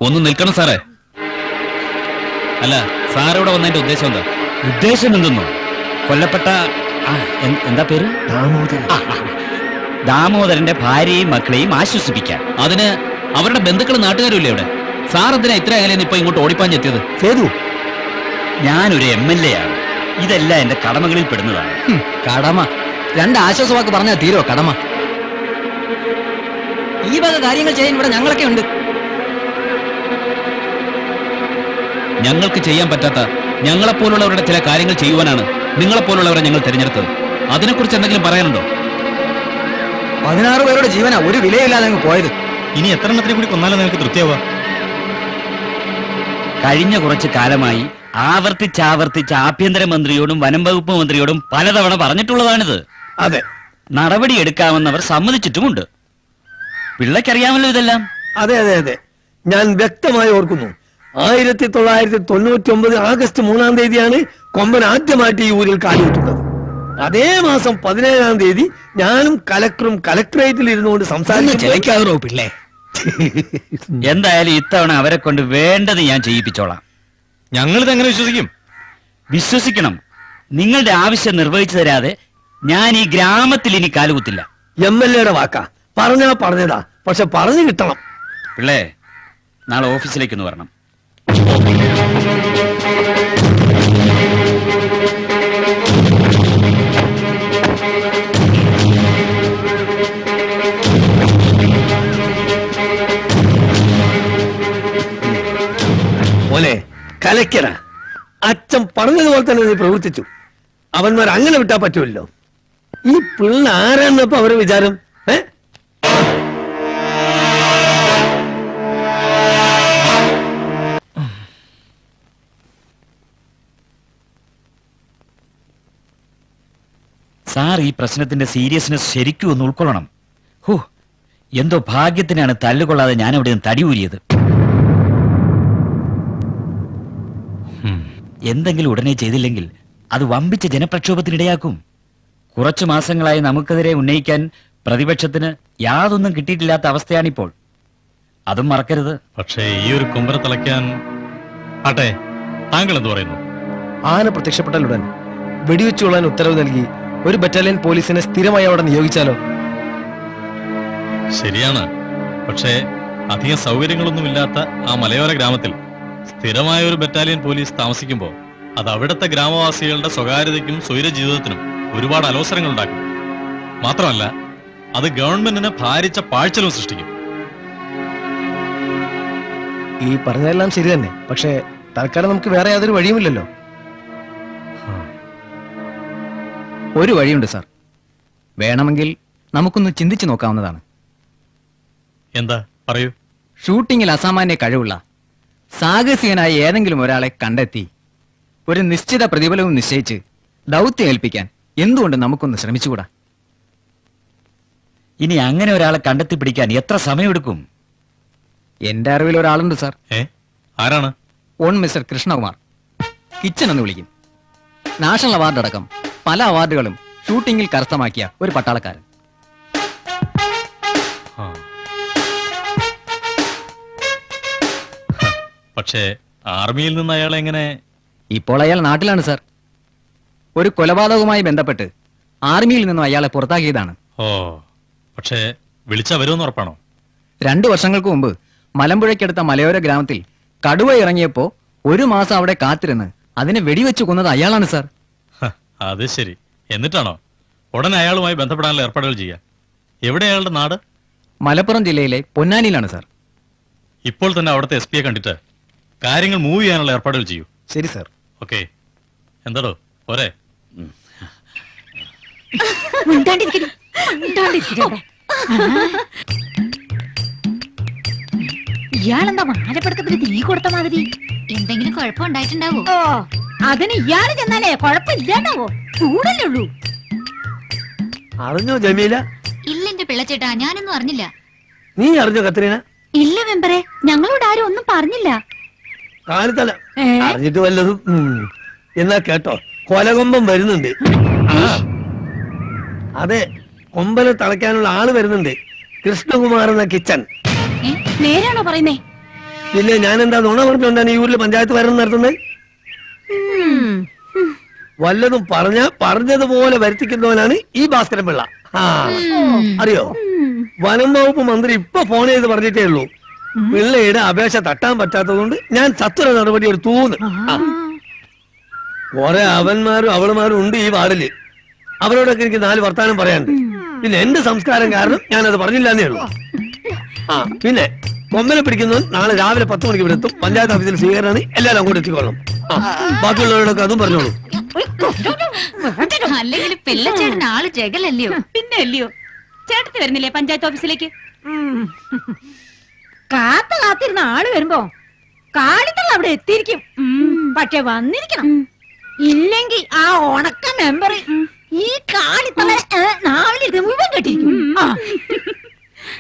ഒന്ന് നിൽക്കണം സാറേ. അല്ല, സാറിവിടെ വന്നതിന്റെ ഉദ്ദേശം എന്താ? ഉദ്ദേശം എന്തെന്നോ? കൊല്ലപ്പെട്ട എന്താ പേര്? ദാമോദരന്റെ ഭാര്യയും മക്കളെയും ആശ്വസിപ്പിക്കാൻ. അതിന് അവരുടെ ബന്ധുക്കളും നാട്ടുകാരും ഇല്ലേ ഇവിടെ? സാർ എന്തിനാ ഇത്ര അകലെന്ന് ഇപ്പൊ ഇങ്ങോട്ട് ഓടിപ്പാഞ്ഞെത്തിയത്? ചെയ്തു. ഞാനൊരു MLA ആണ്. ഇതെല്ലാം എന്റെ കടമകളിൽ പെടുന്നതാണ്. കടമ രണ്ട് ആശ്വാസവാക്ക് പറഞ്ഞാൽ തീരോ കടമ? ഈ വക കാര്യങ്ങൾ ചെയ്യാൻ ഇവിടെ ഞങ്ങളൊക്കെ ഉണ്ട്. ഞങ്ങൾക്ക് ചെയ്യാൻ പറ്റാത്ത ഞങ്ങളെപ്പോലുള്ളവരുടെ ചില കാര്യങ്ങൾ ചെയ്യുവാനാണ് നിങ്ങളെപ്പോലുള്ളവരെ ഞങ്ങൾ തിരഞ്ഞെടുത്തത്. അതിനെക്കുറിച്ച് എന്തെങ്കിലും പറയാനുണ്ടോ? 16 പേരുടെ ജീവനാ ഒരു വിലയില്ലാതെ അങ്ങ് പോയത്. ഇനി എത്ര എണ്ണത്തിനെ കൂടി കൊന്നാലും നിങ്ങൾക്ക് തൃപ്തിയാവുക? കഴിഞ്ഞ കുറച്ച് കാലമായി ആവർത്തിച്ചാവർത്തിച്ച് ആഭ്യന്തരമന്ത്രിയോടും വനം വകുപ്പ് മന്ത്രിയോടും പലതവണ പറഞ്ഞിട്ടുള്ളതാണിത്. അതെ, നടപടി എടുക്കാമെന്നവർ സമ്മതിച്ചിട്ടുമുണ്ട്. പിള്ളയ്ക്കറിയാമല്ലോ ഇതെല്ലാം. അതെ അതെ അതെ, ഞാൻ വ്യക്തമായി ഓർക്കുന്നു. 1999 ആഗസ്റ്റ് 3-ാം തീയതിയാണ് കൊമ്പൻ ആദ്യമായിട്ട് ഈ ഊരിൽ കാലുകുത്തുന്നത്. അതേ മാസം 17-ാം തീയതി ഞാനും കലക്ടറും കലക്ടറേറ്റിൽ ഇരുന്നുകൊണ്ട് ചിലക്കാതോ പിള്ളേ. എന്തായാലും ഇത്തവണ അവരെ കൊണ്ട് വേണ്ടത് ഞാൻ ചെയ്യിപ്പിച്ചോളാം. ഞങ്ങളിത് എങ്ങനെ വിശ്വസിക്കും? വിശ്വസിക്കണം. നിങ്ങളുടെ ആവശ്യം നിർവഹിച്ചു തരാതെ ഞാൻ ഈ ഗ്രാമത്തിൽ ഇനി കാലുകുത്തില്ല. MLA-യുടെ വാക്കാ, പറഞ്ഞാ പറഞ്ഞതാ, പക്ഷെ പറഞ്ഞു കിട്ടണം. പിള്ളേ, നാളെ ഓഫീസിലേക്കൊന്ന് വരണം. മോനെ കലക്കര, അച്ഛൻ പറഞ്ഞതുപോലെ തന്നെ നീ പ്രവർത്തിച്ചു. അവന്മാർ അങ്ങനെ വിട്ടാ പറ്റുമല്ലോ. ഈ പിള്ള ആരാന്നപ്പോ അവരുടെ വിചാരം? സാർ ഈ പ്രശ്നത്തിന്റെ സീരിയസ്നെസ് ശരിക്കും ഒന്ന് ഉൾക്കൊള്ളണം. ഹോ, എന്തോ ഭാഗ്യത്തിനാണ് തല്ലുകൊള്ളാതെ ഞാൻ അവിടെ നിന്ന് തടിയൂരിയത്. എന്തെങ്കിലും ഉടനെ ചെയ്തില്ലെങ്കിൽ അത് വമ്പിച്ച ജനപ്രക്ഷോഭത്തിനിടയാക്കും. കുറച്ചു മാസങ്ങളായി നമുക്കെതിരെ ഉന്നയിക്കാൻ പ്രതിപക്ഷത്തിന് യാതൊന്നും കിട്ടിയിട്ടില്ലാത്ത അവസ്ഥയാണിപ്പോൾ. അതും മറക്കരുത്. പക്ഷേ ഈ ഒരു കൊമ്പനെ തിളയ്ക്കാൻ ആട്ടെ, താങ്കൾ എന്ത് പറയുന്നു? ആന പ്രത്യക്ഷപ്പെട്ടാലുടൻ വെടിവെച്ചുകൊള്ളാൻ ഉത്തരവ് നൽകി ഒരു ബറ്റാലിയൻ പോലീസിനെ സ്ഥിരമായി അവിടെ നിയോഗിച്ചാലോ? ശരിയാണ്. പക്ഷേ അധികം സൗകര്യങ്ങളൊന്നുമില്ലാത്ത ആ മലയോര ഗ്രാമത്തിൽ സ്ഥിരമായ ഒരു ബറ്റാലിയൻ പോലീസ് താമസിക്കുമ്പോൾ അത് അവിടുത്തെ ഗ്രാമവാസികളുടെ സ്വകാര്യതയ്ക്കും സ്വൈര ജീവിതത്തിനും ഒരുപാട് അലോസരങ്ങൾ ഉണ്ടാക്കും. മാത്രമല്ല അത് ഗവൺമെന്റിന് ഭാരിച്ച പാഴ്ചലും സൃഷ്ടിക്കും. ഈ പറഞ്ഞതെല്ലാം ശരി തന്നെ, പക്ഷേ തൽക്കാലം നമുക്ക് വേറെ യാതൊരു വഴിയുമില്ലല്ലോ. ഒരു വഴിയുണ്ട് സാർ. വേണമെങ്കിൽ നമുക്കൊന്ന് ചിന്തിച്ചു നോക്കാവുന്നതാണ്. എന്താ പറയൂ. ഷൂട്ടിങ്ങിൽ അസാമാന്യ കഴിവുള്ള സാഹസികനായ ഏതെങ്കിലും ഒരാളെ കണ്ടെത്തി ഒരു നിശ്ചിത പ്രതിഫലവും നിശ്ചയിച്ച് ദൗത്യം ഏൽപ്പിക്കാൻ എന്തുകൊണ്ട് നമുക്കൊന്ന് ശ്രമിച്ചുകൂടാ? ഇനി അങ്ങനെ ഒരാളെ കണ്ടെത്തി പിടിക്കാൻ എത്ര സമയമെടുക്കും? എന്റെ അറിവിൽ ഒരാളുണ്ട് സാർ. ആരാണ്? On mister Krishnakumar. കിച്ചൻ എന്ന് വിളിക്കും. നാഷണൽ അവാർഡ് അടക്കം പല അവാർഡുകളും ഷൂട്ടിങ്ങിൽ കരസ്ഥമാക്കിയ ഒരു പട്ടാളക്കാരൻ. പക്ഷേ ആർമിയിൽ നിന്ന് അയാൾ എങ്ങനെ? ഇപ്പോൾ അയാൾ നാട്ടിലാണ് സാർ. ഒരു കൊലപാതകവുമായി ബന്ധപ്പെട്ട് ആർമിയിൽ നിന്നും അയാളെ പുറത്താക്കിയതാണ്. ഓ, പക്ഷേ വിളിച്ചാ വരുമെന്ന് ഉറപ്പാണോ? 2 വർഷങ്ങൾക്ക് മുമ്പ് മലമ്പുഴയ്ക്കടുത്ത മലയോര ഗ്രാമത്തിൽ കടുവ ഇറങ്ങിയപ്പോ 1 മാസം അവിടെ കാത്തിരുന്ന് അതിനെ വെടിവെച്ച് കൊന്നത് അയാളാണ് സാർ. അത് ശരി. എന്നിട്ടാണോ ഉടനെ അയാളുമായി ബന്ധപ്പെടാനുള്ള ഏർപ്പാടുകൾ ചെയ്യാം? എവിടെ അയാളുടെ നാട്? മലപ്പുറം ജില്ലയിലെ പൊന്നാനിയിലാണ് സാർ. ഇപ്പോൾ തന്നെ അവിടുത്തെ SP കണ്ടിട്ട് കാര്യങ്ങൾ മൂവ് ചെയ്യാനുള്ള ഏർപ്പാടുകൾ ചെയ്യൂ. ശരി സാർ. ഓക്കെ. എന്താടോ പോരെ? ഇയാളെന്താ മാലപ്പടക്കത്തിന് തീ കൊടുത്ത മാതിരി? എന്തെങ്കിലും കുഴപ്പമുണ്ടായിട്ടുണ്ടാവോ? ഓ, അതിന് ഇയാള് ചെന്നാലേ കുഴപ്പമില്ലാണ്ടാവോ? ചൂടല്ലേ ഉള്ളൂ. അറിഞ്ഞോ ജമീല? ഇല്ല എന്റെ പിള്ളച്ചേട്ടാ, ഞാനൊന്നും അറിഞ്ഞില്ല. നീ അറിഞ്ഞോ കത്രീന? ഇല്ല മെമ്പറെ, ഞങ്ങളോട് ആരും ഒന്നും പറഞ്ഞില്ല. കാലത്തല അറിഞ്ഞിട്ട് വല്ലതും. എന്നാ കേട്ടോ, കൊലകൊമ്പം വരുന്നുണ്ട്. അതെ, കൊമ്പനെ തളയ്ക്കാനുള്ള ആള് വരുന്നുണ്ട്. കൃഷ്ണകുമാർ എന്ന കിച്ചൻ. നേരാണോ പറയുന്നേ? പിന്നെ ഞാൻ എന്താ നുണ പറഞ്ഞോണ്ടാണ് ഈ ഊരിൽ പഞ്ചായത്ത് ഭരണം നടത്തുന്നത്? വല്ലതും പറഞ്ഞതുപോലെ വരുത്തിക്കുന്നവനാണ് ഈ ഭാസ്കരൻ പിള്ള. അറിയോ? വനം വകുപ്പ് മന്ത്രി ഇപ്പൊ ഫോൺ ചെയ്ത് പറഞ്ഞിട്ടേ ഉള്ളൂ, പിള്ളയുടെ അപേക്ഷ തട്ടാൻ പറ്റാത്തതുകൊണ്ട് ഞാൻ സത്വര നടപടി എടുത്തൂന്ന്. കുറെ അവന്മാരും അവളുമാരും ഉണ്ട് ഈ വാർഡില്. അവരോടൊക്കെ എനിക്ക് 4 വർത്താനം പറയാനുണ്ട്. പിന്നെ എന്റെ സംസ്കാരം കാരണം ഞാനത് പറഞ്ഞില്ലാന്നേ ഉള്ളൂ. പിന്നെ കൊമ്പനെ പിടിക്കുന്നവൻ നാളെ രാവിലെ 10 മണിക്ക് ഇവിടെ എത്തും. പഞ്ചായത്ത് ഓഫീസിൽ സ്വീകരണമാണ്. എല്ലാവരും അങ്ങോട്ട് എത്തിക്കൊള്ളണം. ബാക്കിയുള്ളവരോടൊക്കെ അതും പറഞ്ഞോളൂ. അല്ലെങ്കിൽ പിള്ളച്ചേട്ടന് ആള് ജഗലല്ലയോ? പിന്നെ അല്ലയോ, ചേട്ടത്തി വരുന്നില്ലേ പഞ്ചായത്ത് ഓഫീസിലേക്ക്? കാത്തിരുന്ന ആള് വരുമ്പോ കാളിത്തള്ള അവിടെ എത്തിയിരിക്കും. പക്ഷെ വന്നിരിക്കണം. ഇല്ലെങ്കിൽ ആ ഉണക്ക മെമ്പർ ഈ കാളിത്തള്ള നാവിലിരുന്ന് മുഴുവൻ കെട്ടിരിക്കും.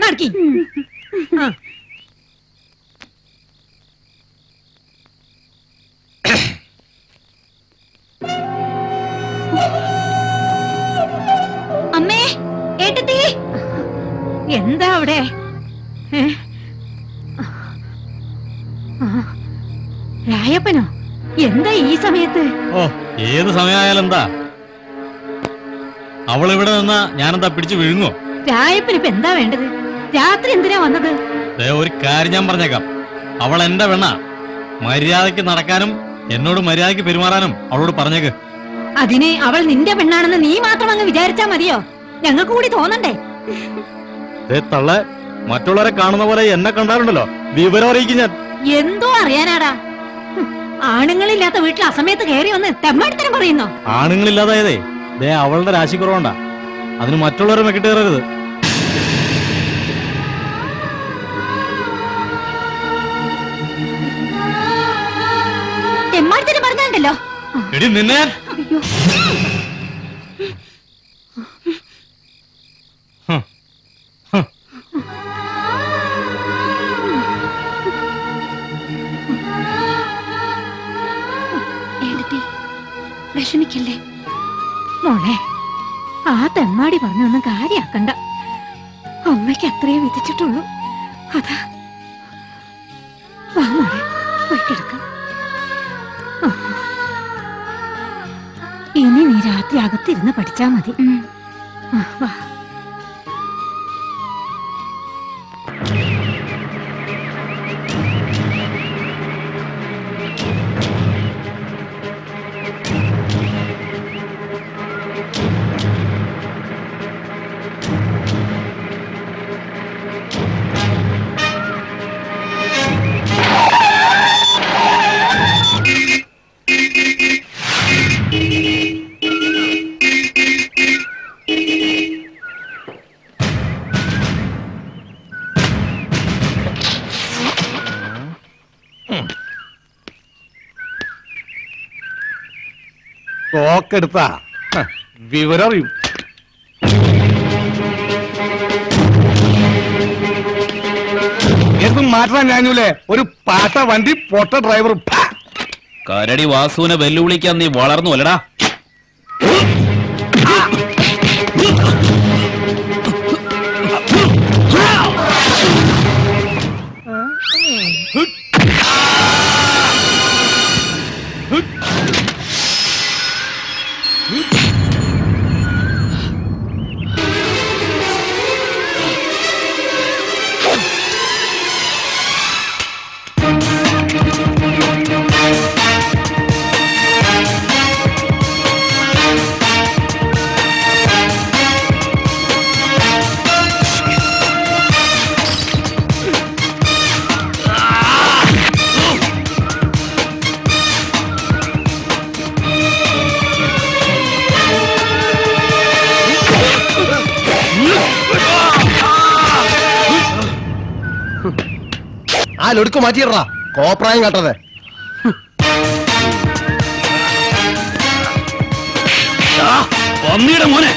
നടക്കി. അമ്മേ, ഏട്ടത്തി, എന്താ അവിടെ? രായപ്പനോ? എന്താ ഈ സമയത്ത്? ഓ, ഏത് സമയമായാലും എന്താ? അവൾ ഇവിടെ നിന്നാ ഞാനെന്താ പിടിച്ചു വിഴുങ്ങോ? രായപ്പന് ഇപ്പൊ എന്താ വേണ്ടത്? രാത്രി എന്തിനാ വന്നത്? ഒരു കാര്യം ഞാൻ പറഞ്ഞേക്കാം, അവൾ എന്റെ പെണ്ണ. മര്യാദക്ക് നടക്കാനും എന്നോട് മര്യാദക്ക് പെരുമാറാനും അവളോട് പറഞ്ഞേക്ക്. അതിന് അവൾ നിന്റെ പെണ്ണാണെന്ന് നീ മാത്രം അങ്ങ് വിചാരിച്ചാ മതിയോ? ഞങ്ങൾക്ക് കൂടി തോന്നണ്ടേ? തള്ള മറ്റുള്ളവരെ കാണുന്ന പോലെ എന്നെ കണ്ടാലുണ്ടല്ലോ വിവരം അറിയിക്കും ഞാൻ. എന്തോ അറിയാനാടാ? ആണുങ്ങളില്ലാത്ത വീട്ടിൽ അസമയത്ത് കയറി വന്ന് തെമ്മാടിത്തരം പറയുന്നോ? ആണുങ്ങളില്ലാതായതേ അവളുടെ രാശി കുറവുണ്ടാ. അതിന് മറ്റുള്ളവരെ മെക്കിട്ട് കയറരുത്. തെമ്മാടിത്തരം പറഞ്ഞാണ്ടല്ലോ. എടി നിന്നെ വിഷമിക്കല്ലേ മോളെ. ആ തെമ്മാടി പറഞ്ഞൊന്നും കാര്യാക്കണ്ട. അമ്മയ്ക്ക് അത്രയേ വിധിച്ചിട്ടുള്ളൂ. അതാ വാ മോളെ, പോയി കിടക്കാം. ഇനി നീ രാത്രി അകത്തിരുന്ന് പഠിച്ചാ മതി. വാ. തോക്കെടുത്താ വിവരം അറിയും. എന്തും മാറ്റാൻ ഞാനൂലേ ഒരു പാട്ട വണ്ടി പൊട്ട ഡ്രൈവർ. കരടി വാസുവിനെ വെല്ലുവിളിക്കാൻ നീ വളർന്നു അല്ലടാ. ആ ലൊടുക്ക് മാറ്റിയിടാ കോപ്രായം കാട്ടതെ. പന്നിയുടെ മോനെ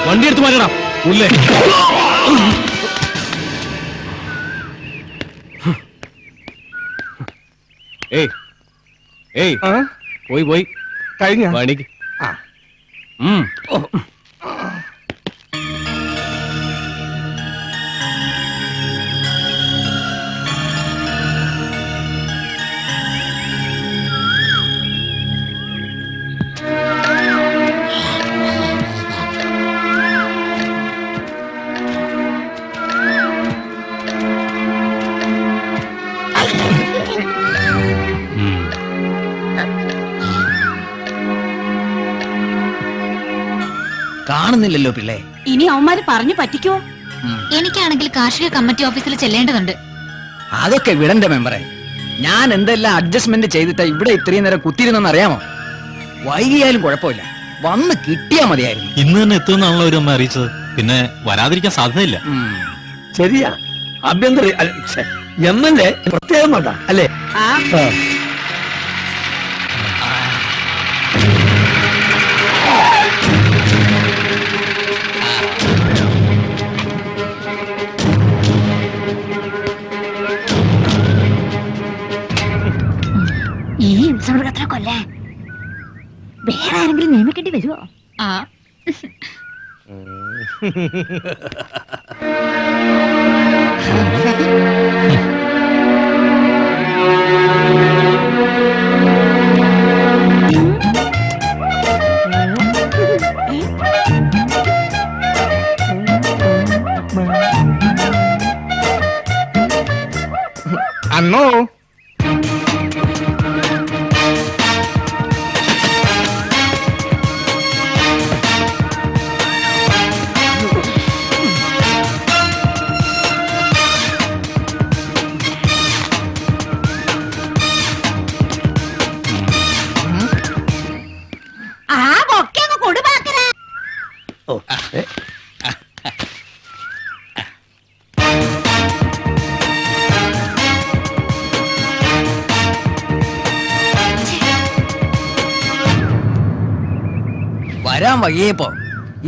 വണ്ടി എടുത്ത് മാറ്റണം ഉള്ളേ. പോയി കഴിഞ്ഞ പണിക്ക്. കാണുന്നില്ലല്ലോ പിള്ളേ. ഇനി അവന്മാര് പറഞ്ഞു പറ്റിക്കോ? എനിക്കാണെങ്കിൽ കാർഷിക കമ്മിറ്റി ഓഫീസിൽ ചെല്ലേണ്ടതുണ്ട്. അതൊക്കെ വിടന്റെ മെമ്പറെ. ഞാൻ എന്തെല്ലാം അഡ്ജസ്റ്റ്മെന്റ് ചെയ്തിട്ടാ ഇവിടെ ഇത്രയും നേരം കുത്തിയിരുന്നെന്ന് അറിയാമോ? വൈകിയാലും കുഴപ്പമില്ല, വന്ന് കിട്ടിയാ മതിയായിരുന്നു. ഇന്ന് തന്നെ എത്തുമെന്നാണല്ലോ അവർ നമ്മെ അറിയിച്ചത്. പിന്നെ വരാതിരിക്കാൻ സാധ്യതയില്ല. ശരിയാ, ആഭ്യന്തര MLA പ്രത്യേകം വേണ്ട അല്ലേ? ഈ ഹിംസമൃഗത്തിനെ കൊല്ലാൻ വേറെ ആരെങ്കിലും നിയമിക്കേണ്ടി വരുമോ? ആ അന്നോ ആ ബൊക്കെ അങ്ങ് കൊടുപാക്കരാ. ഓ ഏ, വരാൻ വയ്യപ്പോ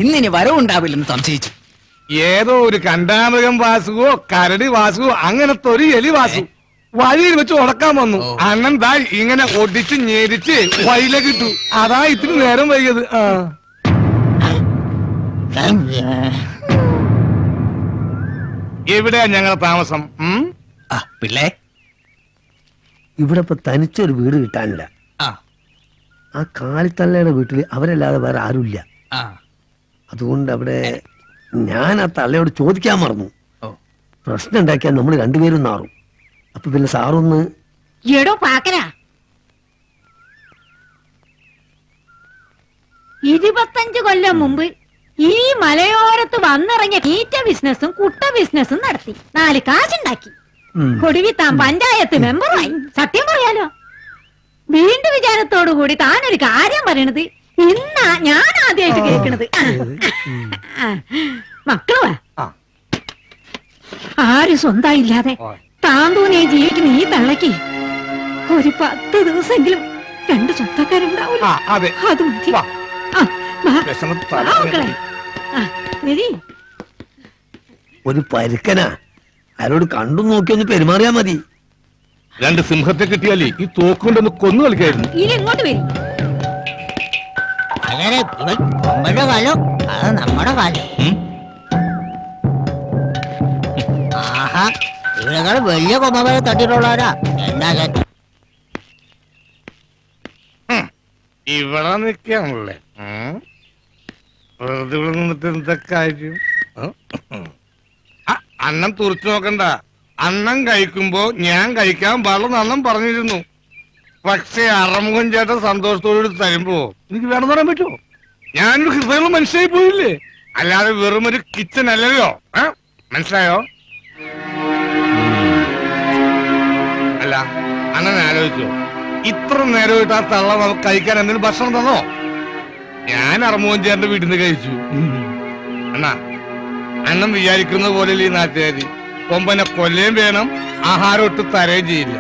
ഇന്നിനി വരവുണ്ടാവില്ലെന്ന് സംശയിച്ചു. ഏതോ ഒരു കണ്ടാമൃഗം വാസുവോ കരടി വാസുവോ അങ്ങനത്തെ ഒരു എലി വാസു വഴിയിൽ വെച്ച് ഉടക്കാൻ വന്നു. അണ്ണൻ ദാ ഇങ്ങനെ ഒടിച്ച് ഞെരിച്ച് വഴിയിലേക്ക് ഇട്ടു. അതാ ഇത്തിരി നേരം വൈകിയത്. ആ എവിടെയാ ഞങ്ങളെ താമസം? പിള്ളേ ഇവിടെ ഇപ്പൊ തനിച്ചൊരു വീട് കിട്ടാനില്ല. ആ കാളിത്തള്ളയുടെ വീട്ടില് അവരല്ലാതെ വേറെ ആരുമില്ല. അതുകൊണ്ട് അവിടെ ഞാൻ ആ തള്ളയോട് ചോദിക്കാൻ മറന്നു. പ്രശ്നം ഉണ്ടാക്കിയാൽ നമ്മൾ രണ്ടുപേരും നാറും. അപ്പൊ പിന്നെ സാറൊന്ന് എടോ പാക്കരാ, 25 കൊല്ലം മുമ്പ് ഈ മലയോരത്ത് വന്നിറങ്ങിയ തീറ്റ ബിസിനസ്സും കുട്ട ബിസിനസ്സും നടത്തി 4 കാശുണ്ടാക്കി. ഒടുവിൽ താൻ പഞ്ചായത്ത് മെമ്പറായി. സത്യം പറയാലോ, വീണ്ടും വിചാരത്തോടു കൂടി താനൊരു കാര്യം പറയണത് ഇന്നാ ഞാൻ ആദ്യമായിട്ട് കേൾക്കണത്. മക്കള് ആരും സ്വന്തമില്ലാതെ താൻ തോന്നിയ ജീവിക്കുന്ന ഈ തള്ളക്ക് ഒരു 10 ദിവസമെങ്കിലും 2 സ്വന്തക്കാരുണ്ടാവില്ല. അത് മതി. ഒരു പരുക്കനാ, ആരോട് കണ്ടു നോക്കി ഒന്ന് പെരുമാറിയാ മതി. 2 സിംഹത്തെ കിട്ടിയാലേ ഈ തോക്കുകൊണ്ടൊന്ന് കൊന്നു കളിക്കായിരുന്നു. ഇനി എങ്ങോട്ട് വരും? അങ്ങനെ ഇവൻ നമ്മുടെ കാലം അത് നമ്മുടെ കാലം. ആഹാ, ഇവരെക്കാൾ വലിയ കൊമ്പകളെ തട്ടിട്ടുള്ളവരാ. എന്താ ഇവിടെ നിൽക്കാണല്ലേ? വെറുതെ ഇവിടെ നിന്നിട്ട് എന്താ കാര്യം? അന്നം തുറച്ചു നോക്കണ്ട. അന്നം കഴിക്കുമ്പോ ഞാൻ കഴിക്കാൻ പാടില്ലെന്ന് അന്നം പറഞ്ഞിരുന്നു. പക്ഷെ അറമുഖം ചേട്ടൻ സന്തോഷത്തോട് തരുമ്പോ എനിക്ക് വേണമെന്ന് പറയാൻ പറ്റുമോ? ഞാനൊരു ഹൃദയമുള്ള മനുഷ്യനായി പോയില്ലേ? അല്ലാതെ വെറും ഒരു കിച്ചൺ അല്ലല്ലോ. മനസ്സിലായോ? അല്ല, അണ്ണൻ ആലോചിച്ചോ, ഇത്ര നേരമായിട്ട് ആ തള്ള നമുക്ക് കഴിക്കാൻ എന്തെങ്കിലും ഭക്ഷണം തന്നോ? ഞാൻ അറമുഖം ചേട്ടന്റെ വീട്ടിൽ നിന്ന് കഴിച്ചു. അണ്ണാ, അണ്ണൻ വിചാരിക്കുന്ന പോലെ ഈ നാട്ടുകാരി കൊമ്പനെ കൊല്ലുകയും വേണം, ആഹാരം ഇട്ട് തരുകയും ചെയ്യില്ല.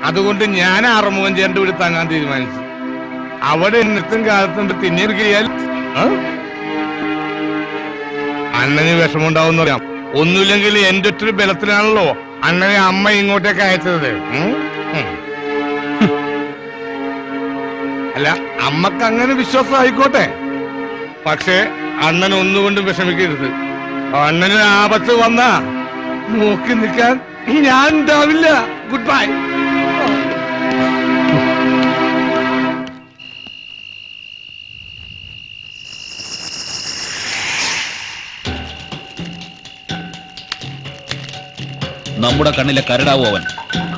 അതുകൊണ്ട് ഞാൻ അറമുഖം ചേട്ടന്റെ വീട്ടിൽ തങ്ങാൻ തീരുമാനിച്ചു. അവിടെ എന്നിട്ടും കാലത്തും തിന്നിരിക്കയാൽ അണ്ണന് വിഷമമുണ്ടാവും അറിയാം. ഒന്നുമില്ലെങ്കിൽ എന്റെ ഒറ്റൊരു ബലത്തിനാണല്ലോ അണ്ണനെ അമ്മ ഇങ്ങോട്ടേക്ക് അയച്ചത്. അല്ല, അമ്മക്ക് അങ്ങനെ വിശ്വാസം ആയിക്കോട്ടെ. പക്ഷെ അണ്ണൻ ഒന്നുകൊണ്ടും വിഷമിക്കരുത്. അണ്ണന് ആപത്ത് വന്നാ നോക്കി നിൽക്കാൻ ഞാൻ ഉണ്ടാവില്ല. Good bye. നമ്മുടെ കണ്ണിലെ കരടാവും അവൻ.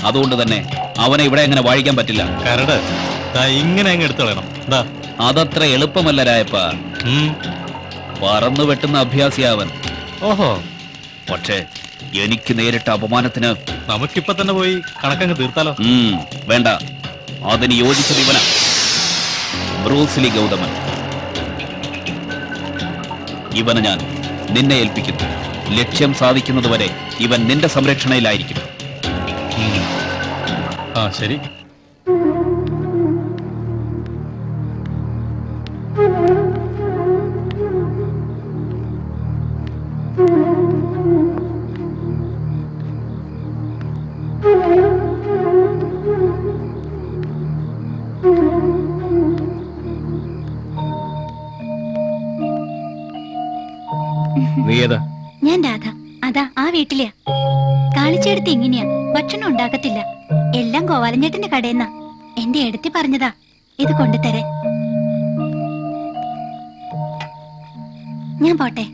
അതുകൊണ്ട് തന്നെ അവനെ ഇവിടെ എങ്ങനെ വാഴിക്കാൻ പറ്റില്ല. കരട് ഇങ്ങനെ അങ്ങ് എടുത്തോളണം. അതത്ര എളുപ്പമല്ല രായപ്പ. പറന്നു വെട്ടുന്ന അഭ്യാസിയാവൻ. ഓഹോ, പക്ഷേ എനിക്ക് നേരിട്ട അപമാനത്തിന് നമുക്കിപ്പൊ തന്നെ പോയി കണക്കങ്ങ് തീർത്താലോ? വേണ്ട, അതിന് യോജിച്ചത് ഇവനാ, ബ്രൂസ്ലി ഗൗതമൻ. ഇവനെ ഞാൻ നിന്നെ ഏൽപ്പിക്കുന്നു. ലക്ഷ്യം സാധിക്കുന്നതുവരെ ഇവൻ നിന്റെ സംരക്ഷണയിലായിരിക്കും. ആ ശരി. നീ ഏതാ? ഞാൻ രാധ. അതാ ആ വീട്ടിലെയാ. കാളിച്ചേടത്തി ഇങ്ങനെയാ, ഭക്ഷണം ഉണ്ടാക്കത്തില്ല. എല്ലാം ഗോപാലഞ്ചേട്ടന്റെ കടയെന്നാ. എന്റെ എടുത്തി പറഞ്ഞതാ ഇത് കൊണ്ടുതരേ. ഞാൻ പോട്ടെ.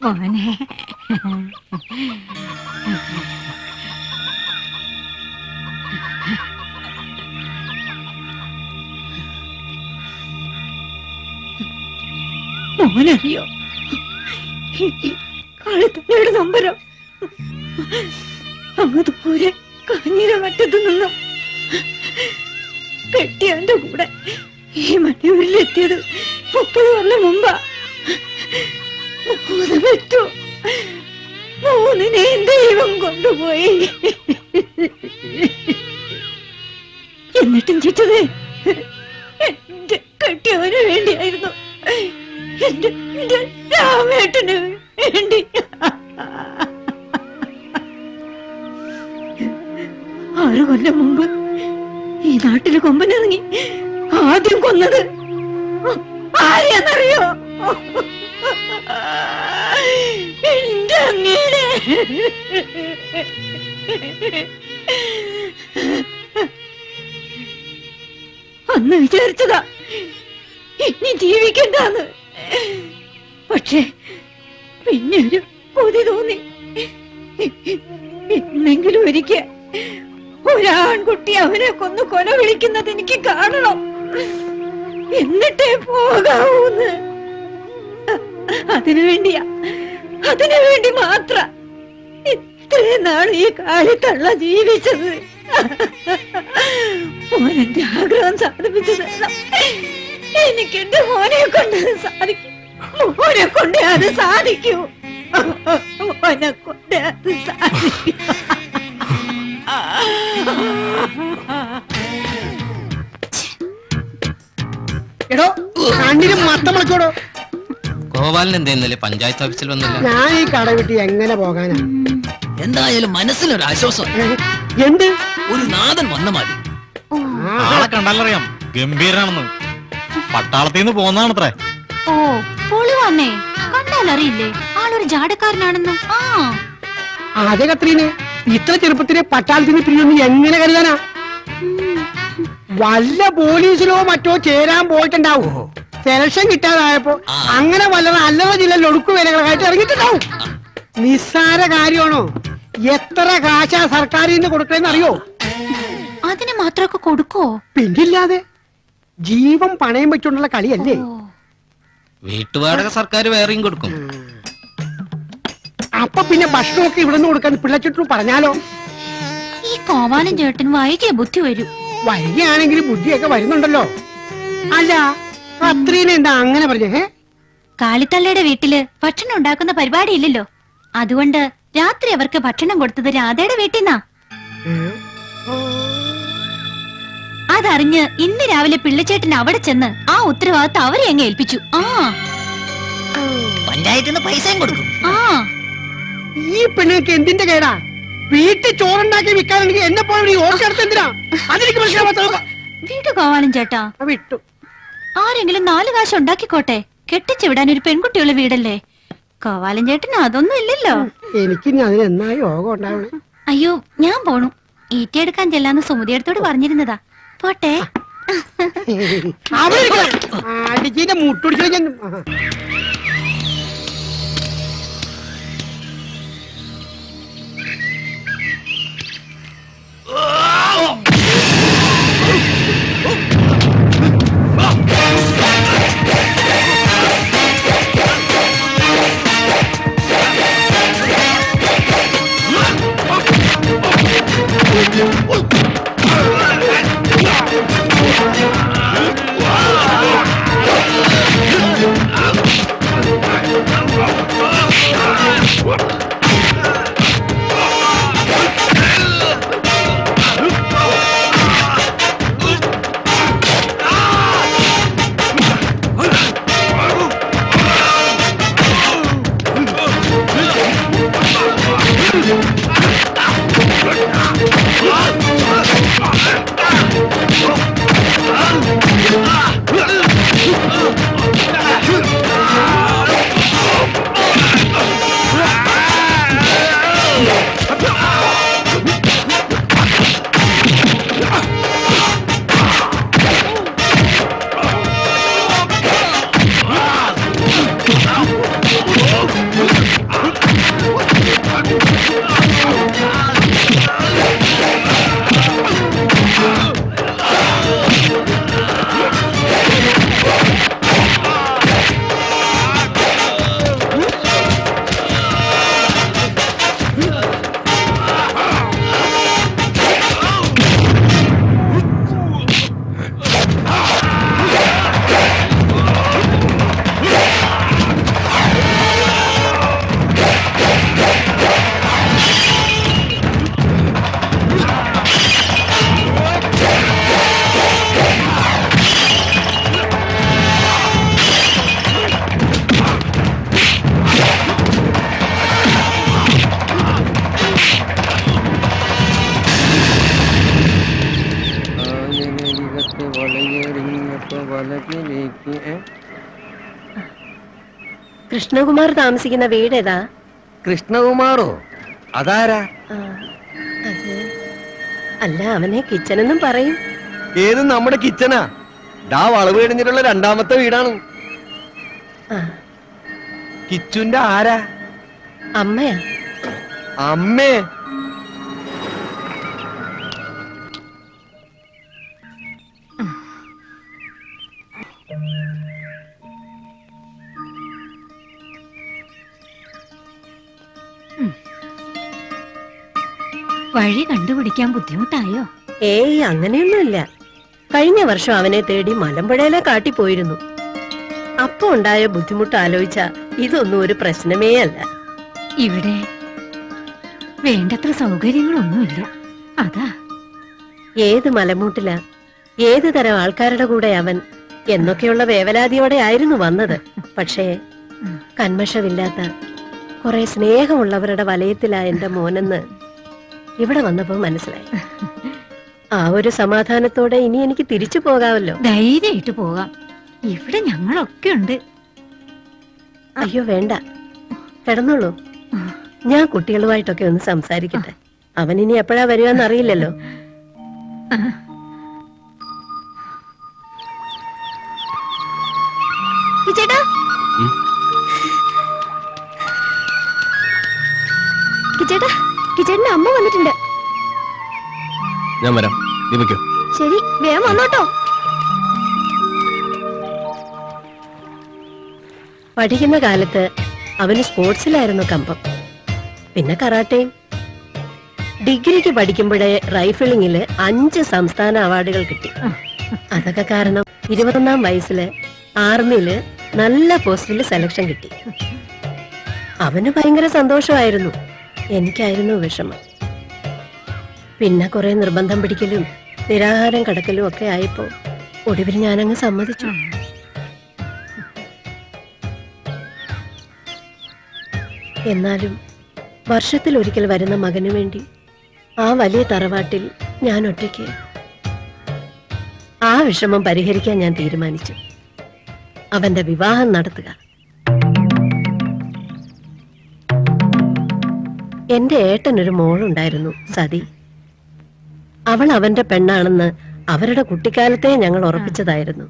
മോനെ, മോനറിയോ കളിത്തലയുടെ നമ്പരം അങ്ങ് ദൂരെ കാഞ്ഞിരമറ്റത്ത് നിന്നും കെട്ടിയവന്റെ കൂടെ ഈ മണിയൂരിലെത്തിയത് 30 കൊല്ലം മുമ്പാ. 3 പെറ്റു. 3 ദൈവം കൊണ്ടുപോയി. എന്നിട്ടും ചുറ്റത് എന്റെ കെട്ടിയവന് വേണ്ടിയായിരുന്നു. എന്റെ രാമേട്ടന് വേണ്ടി. 6 കൊല്ലം മുമ്പ് ഈ നാട്ടില് കൊമ്പനിറങ്ങി ആദ്യം കൊന്നത് ആരെയാന്നറിയോ? എന്റെ അങ്ങേരെ. അന്ന് വിചാരിച്ചതാ ഇനി ജീവിക്കണ്ടെന്ന്. പക്ഷെ പിന്നെ ഒരു കൊതി തോന്നി. എന്നെങ്കിലും ഒരിക്കൽ ഒരാൺകുട്ടി അവനെ കൊന്നു കൊല വിളിക്കുന്നത് എനിക്ക് കാണണം. എന്നിട്ടേ പോകാവൂന്ന്. അതിനു വേണ്ടി മാത്ര ഇത്രയും നാൾ ഈ കാലിത്തള്ള ജീവിച്ചത്. മോനെന്റെ ആഗ്രഹം സാധിപ്പിച്ചു തരണം. എനിക്ക് എന്റെ മോനെ കൊണ്ട് സാധിക്കും. മോനെ കൊണ്ട് അത് സാധിക്കൂ. മോനെ കൊണ്ട് അത് സാധിക്കൂ. എടോ കണ്ണിന് മത്തം വിളിച്ചോടോ. ഗോപാലൻ എന്താ ഇന്നലെ പഞ്ചായത്ത് ഓഫീസിൽ വന്നില്ല? ഞാൻ ഈ കട വിട്ട് എങ്ങനെ പോകാനാ? എന്തായാലും മനസ്സിലൊരു ആശ്വാസം. എന്ത്? ഒരു നാഥൻ വന്ന മാതിരി. ആളെ കണ്ടാലറിയാം ഗംഭീരാണെന്ന്. പട്ടാളത്തിൽ നിന്ന് പോന്നതാണത്രേ. ഓ പൊളിവാന്നേ. കണ്ടാലറിയില്ലേ ആളൊരു ജാടക്കാരനാണെന്ന്. അതെ കത്രീനെ, ഇത്ര ചെറുപ്പത്തിലെ പട്ടാളത്തിന് പിരിയൊന്നും എങ്ങനെ കരുതാനാ? വല്ല പോലീസിലോ മറ്റോ ചേരാൻ പോയിട്ടുണ്ടാവോ? സെലക്ഷൻ കിട്ടാതായപ്പോ അങ്ങനെ വല്ല അല്ലറ ജില്ല ഒടുക്കു വേലകളായിട്ട് ഇറങ്ങിയിട്ടുണ്ടാവും. നിസ്സാര കാര്യമാണോ? എത്ര കാശാ സർക്കാരിൽ നിന്ന് കൊടുക്കണെന്ന് അറിയോ? അതിന് മാത്രമൊക്കെ കൊടുക്കോ? പിന്നില്ലാതെ. ജീവൻ പണയം വെച്ചുകൊണ്ടുള്ള കളിയല്ലേ. വീട്ടുവാടക സർക്കാർ വേറെയും കൊടുക്കും. അപ്പൊ പിന്നെ ഭക്ഷണമൊക്കെ ഇവിടെ നിന്ന് കൊടുക്കാൻ പിള്ളച്ചുട്ടു പറഞ്ഞാലോ? ഈ കോവാലൻ ചേട്ടൻ വൈകിയ ബുദ്ധി വരും. വൈകിയാണെങ്കിൽ ബുദ്ധിയൊക്കെ വരുന്നുണ്ടല്ലോ. അല്ല അത്രയും എന്താ അങ്ങനെ പറഞ്ഞേ? കാളിത്തള്ളയുടെ വീട്ടില് ഭക്ഷണം ഉണ്ടാക്കുന്ന പരിപാടി ഇല്ലല്ലോ. അതുകൊണ്ട് രാത്രി അവർക്ക് ഭക്ഷണം കൊടുത്തത് രാധയുടെ വീട്ടിൽ നിന്നാ. അതറിഞ്ഞ് ഇന്ന് രാവിലെ പിള്ളച്ചേട്ടൻ അവിടെ ചെന്ന് ആ ഉത്തരവാദിത്തം അവരെ അങ്ങ് ഏൽപ്പിച്ചു. പഞ്ചായത്തിൽ നിന്ന് പൈസയും കൊടുക്കും. ഈ പെണ്ണുങ്ങൾക്ക് എന്തിന്റെ കേടാ? വീട്ടിൽ ചോറുണ്ടാക്കി വിൽക്കാണെങ്കിൽ എന്നെ പോലെ ഓർക്കെടുത്ത് എന്തിനാ? അതെനിക്ക് മനസ്സിലാവാത്ത. വീട്ടു കോവാലൻ ചേട്ടാ വിട്ടു. ആരെങ്കിലും 4 കാശ് ഉണ്ടാക്കിക്കോട്ടെ. കെട്ടിച്ചു വിടാൻ ഒരു പെൺകുട്ടിയുള്ള വീടല്ലേ. കോവാലൻ ചേട്ടന് അതൊന്നും ഇല്ലല്ലോ. എനിക്ക് അതിനെന്നാ യോഗം ഉണ്ടാവണേ. അയ്യോ ഞാൻ പോണു. ഈറ്റയെടുക്കാൻ ചെല്ലാന്ന് സുമതിയടുത്തോട് പറഞ്ഞിരുന്നതാ. പോട്ടെ. അടിച്ചിന്റെ മുട്ടുടിച്ച. കൃഷ്ണകുമാർ താമസിക്കുന്ന വീട് ഏതാ? കൃഷ്ണകുമാറോ? അതാരാ? അത് അല്ല, അവനെ കിച്ചനെന്നും പറയും. ഏത് നമ്മുടെ കിച്ചനാ? ഡാ വളവ് കഴിഞ്ഞിട്ടുള്ള രണ്ടാമത്തെ വീടാണ്. കിച്ചുന്റെ ആരാ? അമ്മയാ. അമ്മേ? വഴി കണ്ടുപിടിക്കാൻ ബുദ്ധിമുട്ടായോ? ഏയ്, അങ്ങനെയൊന്നുമില്ല. കഴിഞ്ഞ വർഷം അവനെ തേടി മലമ്പുഴയിലെ കാട്ടിപ്പോയിരുന്നു. അപ്പൊ ഉണ്ടായ ബുദ്ധിമുട്ട് ആലോചിച്ച ഇതൊന്നും ഒരു പ്രശ്നമേ അല്ല. ഇവിടെ വേണ്ടത്ര സൗകര്യങ്ങളൊന്നുമില്ല, അതാ. ഏത് മലമൂട്ടിലാ, ഏത് തരം ആൾക്കാരുടെ കൂടെ അവൻ എന്നൊക്കെയുള്ള വേവലാതിയോടെ ആയിരുന്നു വന്നത്. പക്ഷേ കന്മഷമില്ലാത്ത കുറെ സ്നേഹമുള്ളവരുടെ വലയത്തിലാ എന്റെ മോനെന്ന് ഇവിടെ വന്നപ്പോ മനസ്സിലായി. ആ ഒരു സമാധാനത്തോടെ ഇനി എനിക്ക് തിരിച്ചു പോകാമല്ലോ. ധൈര്യമായിട്ട് പോകാം, ഇവിടെ ഞങ്ങളൊക്കെ ഉണ്ട്. അയ്യോ വേണ്ട, കിടന്നോളൂ. ഞാൻ കുട്ടികളുമായിട്ടൊക്കെ ഒന്ന് സംസാരിക്കട്ടെ. അവൻ ഇനി എപ്പോഴാ വരുവാന്ന് അറിയില്ലല്ലോ. കിച്ചേട്ടാ, കിച്ചേട്ടാ, കിച്ചേട്ടന്റെ അമ്മ വന്നിട്ടുണ്ട്. ഞാൻ വരാം, നീ വെക്കോ. ശരി, വേഗം വന്നോട്ടോ. പഠിക്കുന്ന കാലത്ത് അവന് സ്പോർട്സിലായിരുന്നു കമ്പം, പിന്നെ കറാട്ടയും. ഡിഗ്രിക്ക് പഠിക്കുമ്പോഴേ റൈഫിളിങ്ങില് 5 സംസ്ഥാന അവാർഡുകൾ കിട്ടി. അതൊക്കെ കാരണം 21-ാം വയസ്സില് ആർമിയില് നല്ല പോസ്റ്റില് സെലക്ഷൻ കിട്ടി. അവന് ഭയങ്കര സന്തോഷമായിരുന്നു, എനിക്കായിരുന്നു വിഷമം. പിന്നെ കുറെ നിർബന്ധം പിടിക്കലും നിരാഹാരം കിടക്കലും ഒക്കെ ആയപ്പോ ഒടുവിൽ ഞാനങ്ങ് സമ്മതിച്ചു. എന്നാലും വർഷത്തിൽ ഒരിക്കൽ വരുന്ന മകന് വേണ്ടി ആ വലിയ തറവാട്ടിൽ ഞാൻ ഒറ്റയ്ക്ക്. ആ വിഷമം പരിഹരിക്കാൻ ഞാൻ തീരുമാനിച്ചു. അവന്റെ വിവാഹം നടത്തുക. എന്റെ ഏട്ടനൊരു മോളുണ്ടായിരുന്നു, സതി. അവൾ അവന്റെ പെണ്ണാണെന്ന് അവരുടെ കുട്ടിക്കാലത്തെ ഞങ്ങൾ ഉറപ്പിച്ചതായിരുന്നു.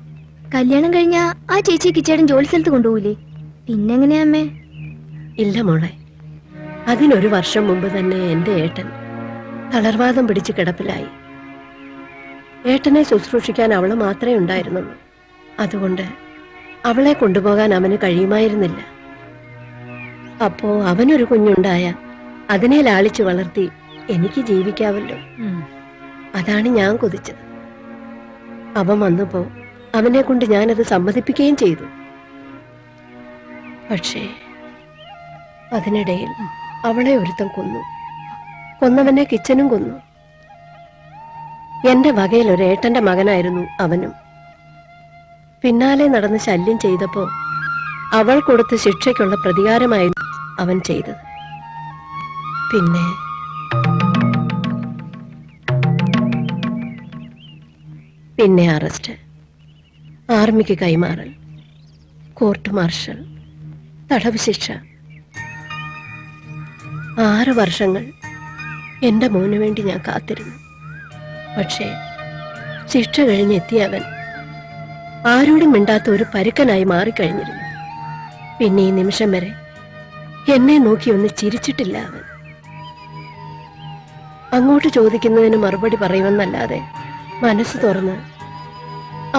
കല്യാണം കഴിഞ്ഞാ ആ ചേച്ചി കിച്ചേട്ടൻ ജോലി സ്ഥലത്ത് കൊണ്ടുപോകില്ലേ? പിന്നെങ്ങനെയാ അമ്മേ? ഇല്ല മോളെ, അതിനൊരു വർഷം മുമ്പ് തന്നെ എന്റെ ഏട്ടൻ തളർവാദം പിടിച്ച് കിടപ്പിലായി. ഏട്ടനെ ശുശ്രൂഷിക്കാൻ അവള് മാത്രമേ ഉണ്ടായിരുന്നുള്ളൂ. അതുകൊണ്ട് അവളെ കൊണ്ടുപോകാൻ അവന് കഴിയുമായിരുന്നില്ല. അപ്പോ അവനൊരു കുഞ്ഞുണ്ടായ അതിനെ ലാളിച്ചു വളർത്തി എനിക്ക് ജീവിക്കാവല്ലോ. അതാണ് ഞാൻ കൊതിച്ചത്. അവൻ വന്നപ്പോ അവനെ കൊണ്ട് ഞാനത് സമ്മതിപ്പിക്കുകയും ചെയ്തു. പക്ഷേ അതിനിടയിൽ അവളെ ഒരുത്തൻ കൊന്നു. കൊന്നവനെ കിച്ചനും കൊന്നു. എന്റെ വകയിൽ ഒരു ഏട്ടന്റെ മകനായിരുന്നു അവനും. പിന്നാലെ നടന്ന് ശല്യം ചെയ്തപ്പോ അവൾ കൊടുത്ത ശിക്ഷയ്ക്കുള്ള പ്രതികാരമായിരുന്നു അവൻ ചെയ്തത്. പിന്നെ അറസ്റ്റ്, ആർമിക്ക് കൈമാറൽ, കോർട്ട് മാർഷൽ, തടവ് ശിക്ഷ. 6 വർഷങ്ങൾ എന്റെ മോന് വേണ്ടി ഞാൻ കാത്തിരുന്നു. പക്ഷേ ശിക്ഷ കഴിഞ്ഞെത്തിയവൻ ആരോടും മിണ്ടാത്ത ഒരു പരുക്കനായി മാറിക്കഴിഞ്ഞിരുന്നു. പിന്നെ ഈ നിമിഷം വരെ എന്നെ നോക്കി ഒന്ന് ചിരിച്ചിട്ടില്ല അവൻ. അങ്ങോട്ട് ചോദിക്കുന്നതിന് മറുപടി പറയുമെന്നല്ലാതെ മനസ്സ് തുറന്ന്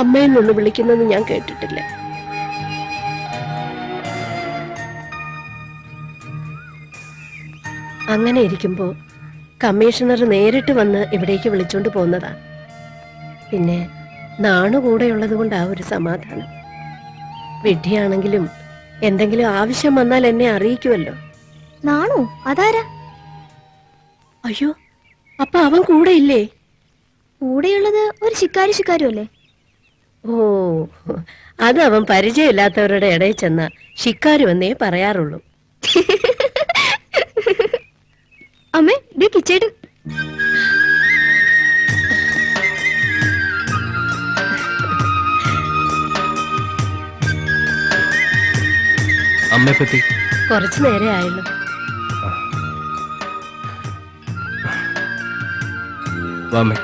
അമ്മയിൽ നിന്ന് വിളിക്കുന്നത് ഞാൻ കേട്ടിട്ടില്ല. അങ്ങനെ ഇരിക്കുമ്പോ കമ്മീഷണർ നേരിട്ട് വന്ന് ഇവിടേക്ക് വിളിച്ചോണ്ട് പോന്നതാ. പിന്നെ നാണു കൂടെയുള്ളത് കൊണ്ട് ആ ഒരു സമാധാനം. വിഡ്ഢിയാണെങ്കിലും എന്തെങ്കിലും ആവശ്യം വന്നാൽ എന്നെ അറിയിക്കുമല്ലോ. നാണു അതാരാ? അയ്യോ, അപ്പൊ അവൻ കൂടെ ഇല്ലേ? കൂടെയുള്ളത് ഒരു ശിക്കാരും അല്ലേ? ഓ, അത് അവൻ പരിചയമില്ലാത്തവരുടെ ഇടയിൽ ചെന്ന ശിക്കാരുവെന്നേ പറയാറുള്ളൂ. അമ്മേ, ദേ കിച്ചേട്ടൻ. അമ്മയെ പറ്റി? കുറച്ചു നേരെ ആയുള്ളൂ. വാമേ.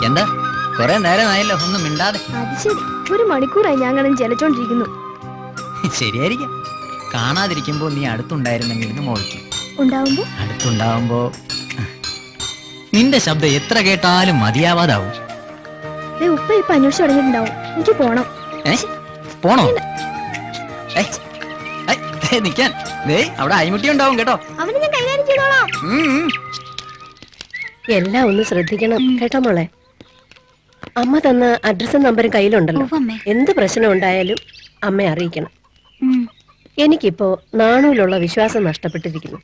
എന്താ കൊറേ നേരമായല്ലോ ഒന്നും മിണ്ടാതെ? അത് ശരി, 1 മണിക്കൂറായി ഞങ്ങളും ജലച്ചോണ്ടിരിക്കുന്നു. ശരിയായിരിക്കാം. കാണാതിരിക്കുമ്പോ നീ അടുത്തുണ്ടായിരുന്നെങ്കിൽ മോളിക്കും. ഉണ്ടാവുമ്പോ അടുത്തുണ്ടാവുമ്പോ നിന്റെ ശബ്ദം എത്ര കേട്ടാലും മതിയാവാതാവും. ഉപ്പ ഇപ്പൊ അന്വേഷിച്ചു തുടങ്ങിയിട്ടുണ്ടാവും. എനിക്ക് പോണം. പോണോ? നിക്കാൻ അവിടെ അഴിമുട്ടി ഉണ്ടാവും കേട്ടോ. അവന് ഞാൻ കൈകാര്യം ചെയ്തോളാം. എല്ലാം ഒന്ന് ശ്രദ്ധിക്കണം കേട്ടോ മോളെ. അമ്മ തന്ന അഡ്രസ്സും നമ്പറും കയ്യിലുണ്ടല്ലോ. എന്ത് പ്രശ്നം ഉണ്ടായാലും അമ്മയെ അറിയിക്കണം. എനിക്കിപ്പോ നാണൂലുള്ള വിശ്വാസം നഷ്ടപ്പെട്ടിരിക്കുന്നു.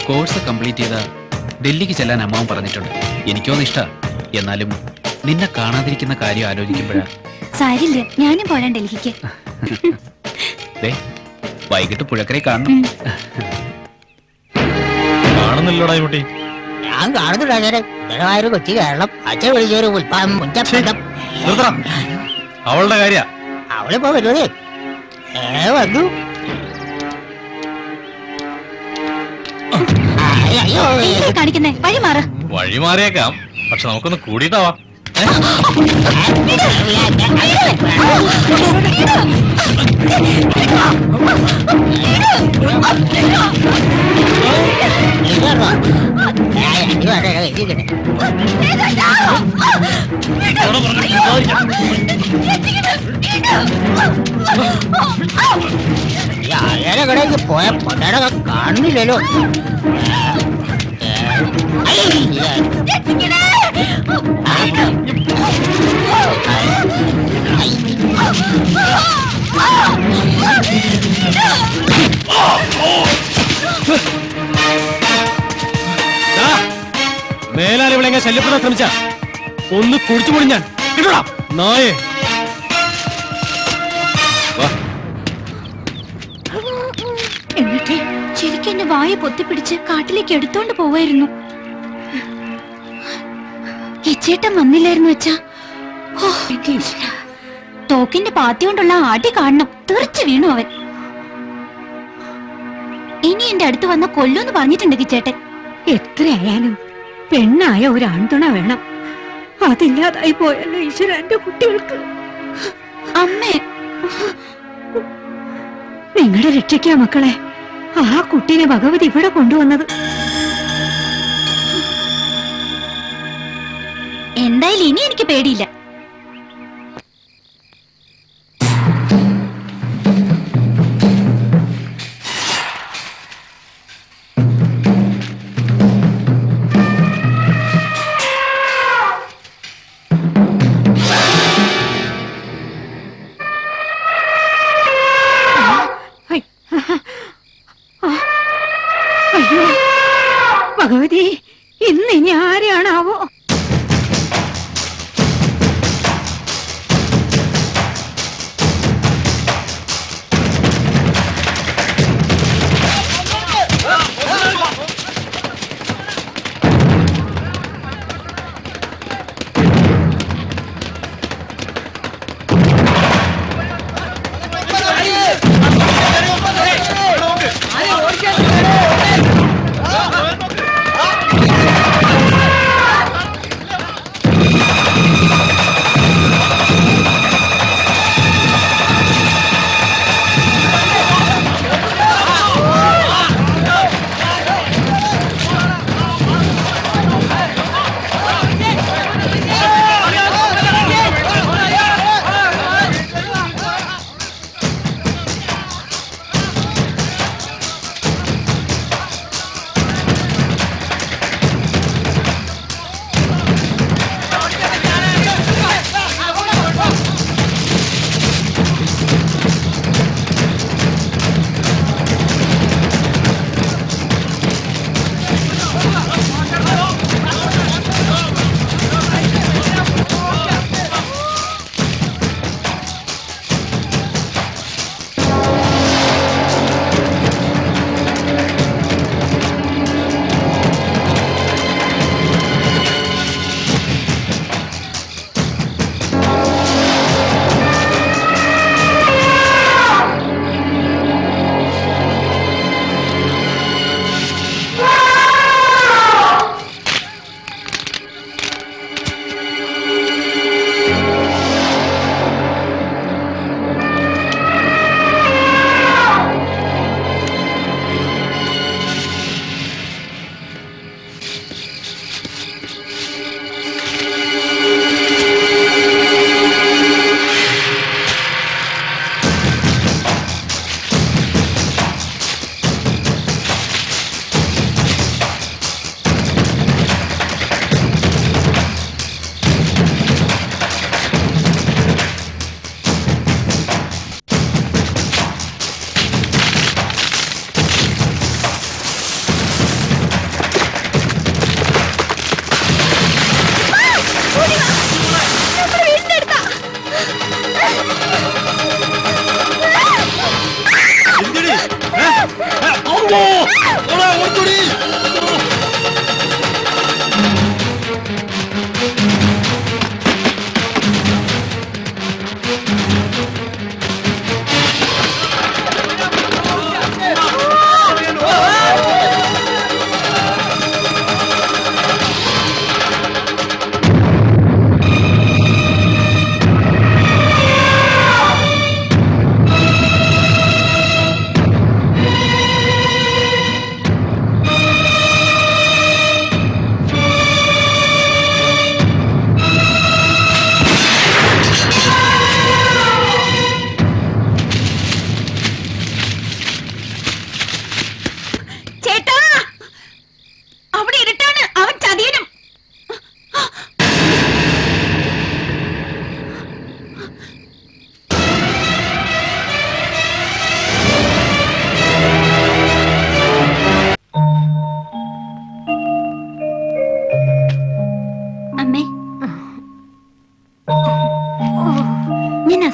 കോഴ്സ് കംപ്ലീറ്റ് ചെയ്ത ഡൽഹിക്ക് ചെല്ലാൻ അമ്മാവൻ പറഞ്ഞിട്ടുണ്ട്. എനിക്കൊന്നും ഇഷ്ട. എന്നാലും നിന്നെ കാണാതിരിക്കുന്ന കാര്യം ആലോചിക്കുമ്പോഴാ. സാരില്ല, ഞാനും പോരാൻ ഡൽഹിക്ക്. വൈകിട്ട് പുഴക്കരെ കാണണം. കാണുന്നില്ലോടാ കുട്ടി. ഞാൻ കാണുന്നില്ല. കൊച്ചി കേരളം അച്ഛൻ വിളിച്ചൊരു ഉൽപ്പാദനം. അവളുടെ കാര്യ അവളിപ്പോ വരുന്നേ വന്നു. കാണിക്കുന്നേ വഴി മാറ. വഴി മാറിയേക്കാം, പക്ഷെ നമുക്കൊന്ന് കൂടിയിട്ടാവാ. അയാളെ കടയ്ക്ക് പോയ പൊന്നട കാണുന്നില്ലല്ലോ. മേലാൽ ഇവിടെ എങ്ങനെ ശല്യപ്പെടാൻ ശ്രമിച്ച ഒന്ന് കുടിച്ചു പൊടിഞ്ഞാൻ നായേ. എന്നിട്ട് ശരിക്കും എന്നെ വായ പൊത്തിപ്പിടിച്ച് കാട്ടിലേക്ക് എടുത്തോണ്ട് പോവായിരുന്നു. കിച്ചേട്ടൻ വന്നില്ലായിരുന്നു വെച്ചാ തോക്കിന്റെ പാത്തി കൊണ്ടുള്ള ആടി കാണണം. തെറിച്ചു വീണു അവൻ. ഇനി എന്റെ അടുത്ത് വന്ന കൊല്ലുന്ന് പറഞ്ഞിട്ടുണ്ട് കിച്ചേട്ടൻ. എത്രയായാലും പെണ്ണായ ഒരു ആൺതുണ വേണം. അതില്ലാതായി പോയല്ലോ ഈശ്വര എന്റെ കുട്ടികൾക്ക്. അമ്മേ, നിങ്ങളുടെ രക്ഷിക്കാ മക്കളെ. ആ കുട്ടീനെ ഭഗവതി ഇവിടെ കൊണ്ടുവന്നത്. എന്തായാലും ഇനി എനിക്ക് പേടിയില്ല. അയ്യോ ഭഗവതി, ഇന്ന് ഇനി ആരെയാണാവോ?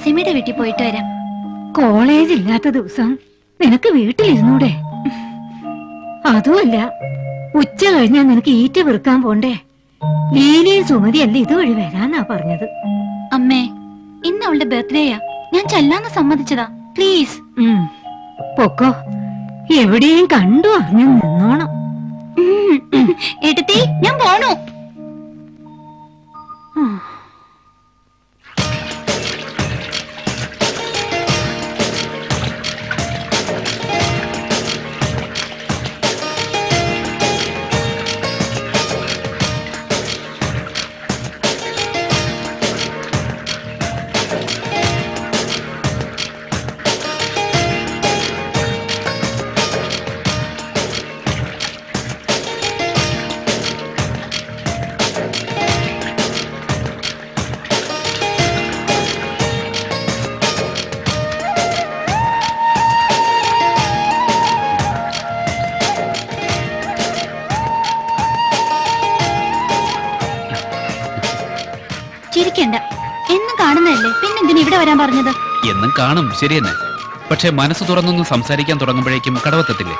നസീമയുടെ വീട്ടിൽ പോയിട്ട് വരാം. കോളേജ് ഇല്ലാത്ത ദിവസം നിനക്ക് വീട്ടിലിരുന്നൂടെ? അതുമല്ല, ഉച്ച കഴിഞ്ഞാ നിനക്ക് ഈറ്റ വെറുക്കാൻ പോണ്ടേ? ലീലയും സുമതിയല്ല ഇതുവഴി വരാന്നാ പറഞ്ഞത്. അമ്മേ, ഇന്ന് അവളുടെ ബർത്ത്ഡേയാ. ഞാൻ ചെല്ലാന്ന് സമ്മതിച്ചതാ. പ്ലീസ്. പൊക്കോ, എവിടെയും കണ്ടു അറിഞ്ഞു നിന്നോണം. എടുത്തി, ഞാൻ പോണു. ചിരിക്കണ്ട, എന്നും കാണുന്നതല്ലേ, പിന്നെന്തിനാ ഇവിടെ വരാൻ പറഞ്ഞത്? എന്നും കാണും, ശരി തന്നെ. പക്ഷെ മനസ്സ് തുറന്നൊന്ന് സംസാരിക്കാൻ തുടങ്ങുമ്പോഴേക്കും കടവത്തെത്തില്ലേ?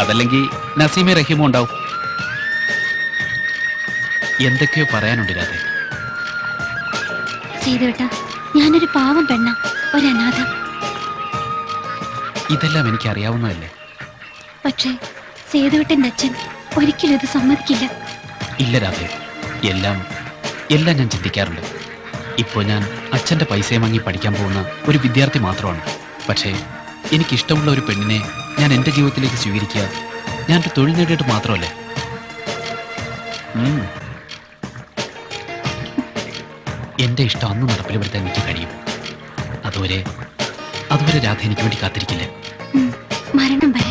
അതല്ലെങ്കിൽ നസീമെ റഹീമും ഉണ്ടാവും. എന്തൊക്കെയോ പറയാനുണ്ട് രാധേ. സീതേട്ടാ, ഞാനൊരു പാവം പെണ്ണ, ഒരു അനാഥ. ഇതെല്ലാം എനിക്ക് അറിയാവുന്നതല്ലേ. പക്ഷേ സേതുവേട്ടന്റെ അച്ഛൻ ഒരിക്കലും ഇത് സമ്മതിക്കില്ല. ഇല്ല രാധേ, എല്ലാം ഞാൻ ചിന്തിക്കാറുണ്ട്. ഇപ്പോൾ ഞാൻ അച്ഛൻ്റെ പൈസയും വാങ്ങി പഠിക്കാൻ പോകുന്ന ഒരു വിദ്യാർത്ഥി മാത്രമാണ്. പക്ഷേ എനിക്കിഷ്ടമുള്ള ഒരു പെണ്ണിനെ ഞാൻ എൻ്റെ ജീവിതത്തിലേക്ക് സ്വീകരിക്കുക ഞാനൊരു തൊഴിൽ നേടിയിട്ട് മാത്രമല്ലേ. എൻ്റെ ഇഷ്ടം അന്ന് നടപ്പിൽ വരുത്താൻ എനിക്ക് കഴിയും. അതുവരെ രാധ എനിക്ക് വേണ്ടി കാത്തിരിക്കില്ല. മരണം വരെ.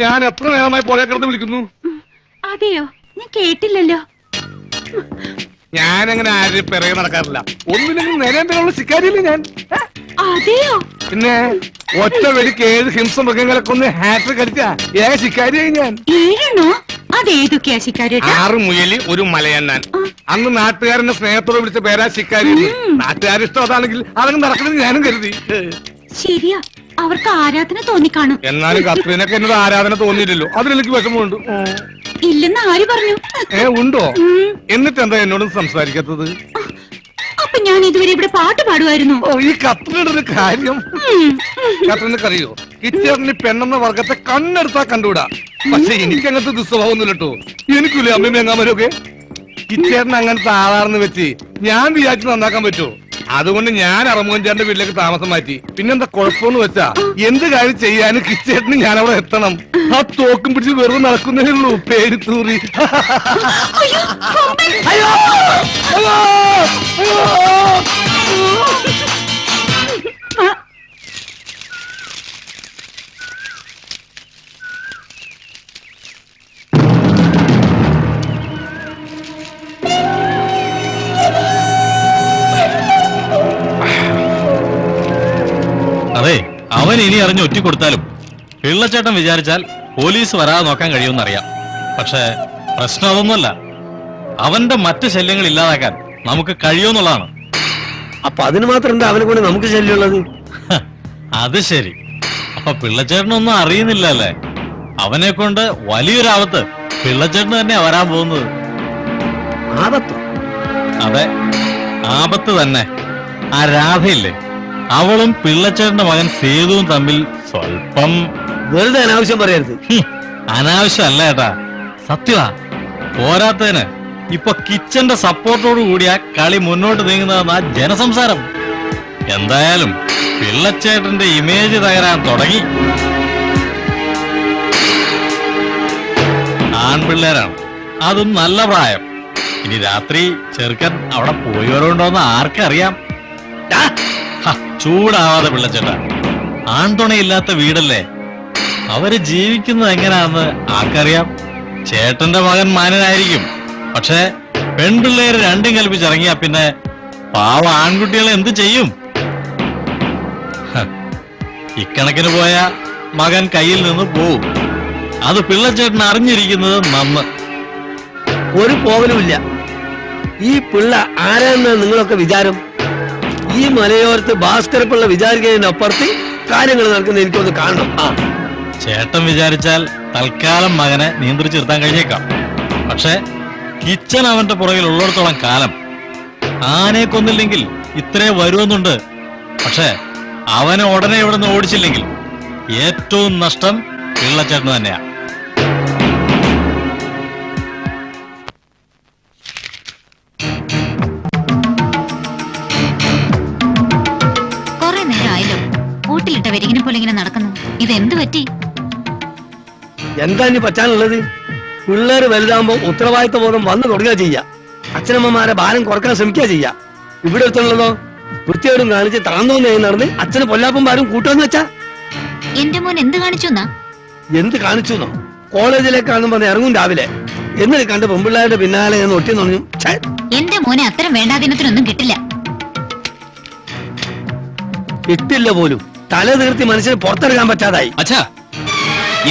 ഞാൻ എത്ര നേരമായി പുഴ കിടന്ന് വിളിക്കുന്നു. അതെയോ, ഞാൻ കേട്ടില്ലല്ലോ. ഞാൻ അങ്ങനെ ആരും പിറകെ നടക്കാറില്ല. ഒന്നിനെങ്കിലും നേരേണ്ട ശിക്കാരിയില്ലേ ഞാൻ. അതെയോ? പിന്നെ ഒറ്റ വെടിക്ക് 7 ഹിംസ മൃഗങ്ങളെ കൊന്ന് ഹാട്രിക് അടിച്ച ഏക ശിക്കാരിയായി ഞാൻ. 7 അതേതൊക്കെയാ ശിക്കാരി? 6 മുയലി, 1 മലയണ്ണാൻ. അന്ന് നാട്ടുകാരന്റെ സ്നേഹത്തോടെ വിളിച്ച പേരാ ശിക്കാരി. നാട്ടുകാരിഷ്ടം അതാണെങ്കിൽ അതങ്ങ് നടക്കണമെന്ന് ഞാനും കരുതി. ശരിയാ, അവർക്ക് ആരാധന തോന്നിക്കാണും. എന്നാലും കത്രീനൊക്കെ എന്നോട് ആരാധന തോന്നിയില്ലല്ലോ, അതിലെനിക്ക് വിഷമമുണ്ട്. ഇല്ലെന്ന് ആര് പറഞ്ഞു? ഉണ്ടോ? എന്നിട്ട് എന്താ എന്നോട് സംസാരിക്കാത്തത്? അപ്പൊ ഞാൻ ഇതുവരെ ഇവിടെ പാട്ട് പാടുമായിരുന്നു. ഈ കത്രീനയുടെ ഒരു കാര്യം കത്രീനക്കറിയോ? കിച്ചേറിന് പെണ്ണെന്ന വർഗത്തെ കണ്ണെടുത്താ കണ്ടുകൂടാ. പക്ഷെ എനിക്ക് അങ്ങനത്തെ ദുസ്വഭാവമൊന്നുമില്ല കേട്ടോ. എനിക്കില്ലേ അമ്മയും എങ്ങാമരൊക്കെ. കിച്ചേറിന് അങ്ങനത്തെ ആളാണെന്ന് വെച്ച് ഞാൻ വിചാരിച്ച് നന്നാക്കാൻ പറ്റുമോ? അതുകൊണ്ട് ഞാൻ അറമോഞ്ചാന്റെ വീട്ടിലേക്ക് താമസം മാറ്റി. പിന്നെന്താ കുഴപ്പമെന്ന് വെച്ചാ എന്ത് കാര്യം ചെയ്യാനും കിച്ചേട്ടന് ഞാൻ അവിടെ എത്തണം. ആ തോക്കും പിടിച്ച് വെറുതെ നടക്കുന്നേ ഉള്ളൂ. പേര് തൂറി. അതെ, അവൻ ഇനി അറിഞ്ഞ് ഒറ്റിക്കൊടുത്താലും പിള്ളച്ചേട്ടൻ വിചാരിച്ചാൽ പോലീസ് വരാതെ നോക്കാൻ കഴിയുമെന്നറിയാം. പക്ഷേ പ്രശ്നം അതൊന്നുമല്ല. അവന്റെ മറ്റ് ശല്യങ്ങൾ ഇല്ലാതാക്കാൻ നമുക്ക് കഴിയുമെന്നുള്ളതാണ്. അപ്പൊ അതിന് മാത്രം എന്താ അവനെ കൊണ്ട് നമുക്ക് ശല്യമുള്ളത്? അത് ശരി. അപ്പൊ പിള്ളച്ചേട്ടനൊന്നും അറിയുന്നില്ല അല്ലേ? അവനെ കൊണ്ട് വലിയൊരാപത്ത് പിള്ളച്ചേട്ടന് തന്നെ വരാൻ പോകുന്നത്. ആപത്തോ? അതെ, ആപത്ത് തന്നെ. ആ രാധയില്ലേ, അവളും പിള്ളച്ചേട്ടന്റെ മകൻ സേതുവും തമ്മിൽ സ്വല്പം വെറുതെ അനാവശ്യം പറയരുത്. അനാവശ്യമല്ല ഏട്ടാ, സത്യമാ. പോരാത്തതിന് ഇപ്പൊ കിച്ചന്റെ സപ്പോർട്ടോട് കൂടിയ കളി മുന്നോട്ട് നീങ്ങുന്നതെന്നാ ജനസംസാരം. എന്തായാലും പിള്ളച്ചേട്ടന്റെ ഇമേജ് തകരാൻ തുടങ്ങി. ആൺപിള്ളേരാണ്, അതും നല്ല പ്രായം. ഇനി രാത്രി ചെറുക്കൻ അവിടെ പോയി വരോണ്ടോന്ന് ആർക്കറിയാം? ചൂടാവാതെ പിള്ളച്ചേട്ടാ, ആൺതുണയില്ലാത്ത വീടല്ലേ, അവര് ജീവിക്കുന്നത് എങ്ങനെയാന്ന് ആർക്കറിയാം? ചേട്ടന്റെ മകൻ മാനനായിരിക്കും, പക്ഷെ പെൺപിള്ളേര് രണ്ടും കൽപ്പിച്ചിറങ്ങിയാ പിന്നെ പാവ ആൺകുട്ടികളെ എന്ത് ചെയ്യും? ഇക്കണക്കിന് പോയ മകൻ കയ്യിൽ നിന്ന് പോവും. അത് പിള്ളച്ചേട്ടൻ അറിഞ്ഞിരിക്കുന്നത് നന്ന്. ഒരു പോവലുമില്ല. ഈ പിള്ള ആരാന്ന് നിങ്ങളൊക്കെ വിചാരം? ഈ മലയോരത്ത് ഭാസ്കരപ്പിള്ള വിചാരിക്കുന്നതിനപ്പുറത്ത് കാര്യങ്ങൾ നടക്കുന്ന എനിക്കൊന്ന് കാണണം. ചേട്ടൻ വിചാരിച്ചാൽ തൽക്കാലം മകനെ നിയന്ത്രിച്ചു നിർത്താൻ കഴിഞ്ഞേക്കാം. പക്ഷെ കിച്ചൻ അവന്റെ പുറകിൽ ഉള്ളിടത്തോളം കാലം ആനയെ കൊന്നില്ലെങ്കിൽ ഇത്രേ വരുമെന്നുണ്ട്. പക്ഷെ അവനെ ഉടനെ ഇവിടെ നിന്ന് ഓടിച്ചില്ലെങ്കിൽ ഏറ്റവും നഷ്ടം പിള്ളച്ചേട്ടന് തന്നെയാ. കുറെ നേരം ആയല്ലോ കൂട്ടിലിട്ട വരികിനെ പോലെ ഇങ്ങനെ നടക്കുന്നു. ഇതെന്ത് പറ്റി? എന്താ ഇനി പറ്റാനുള്ളത്? പിള്ളേര് വലുതാകുമ്പോ ഉത്തരവാദിത്വ ബോധം വന്നു തുടങ്ങുക ചെയ്യാം. അച്ഛനമ്മമാരെ ഭാരം കുറക്കാൻ ശ്രമിക്കുക ചെയ്യാം. ഇവിടെ എത്തുള്ളതോ വൃത്തിയോടും കാണിച്ച് താന്നോന്ന് നടന്ന് അച്ഛന് പൊല്ലാപ്പം ഭാരം കൂട്ടുമെന്ന് വെച്ചാ എന്റെ മോൻ എന്ത് കാണിച്ചു എന്നാ? എന്ത് കാണിച്ചു എന്നോ? കോളേജിലേക്കാണെന്ന് പറഞ്ഞ് ഇറങ്ങും രാവിലെ, എന്നിട്ട് കണ്ട് പെൺപിള്ളേരുടെ പിന്നാലെ ഞാൻ ഒട്ടി പറഞ്ഞു. എന്റെ മോനെ അത്തരം വേണ്ടാദിനത്തിനൊന്നും കിട്ടില്ല. കിട്ടില്ല പോലും. തല തീർത്തി മനുഷ്യന് പുറത്തിറങ്ങാൻ പറ്റാതായി. അച്ഛാ,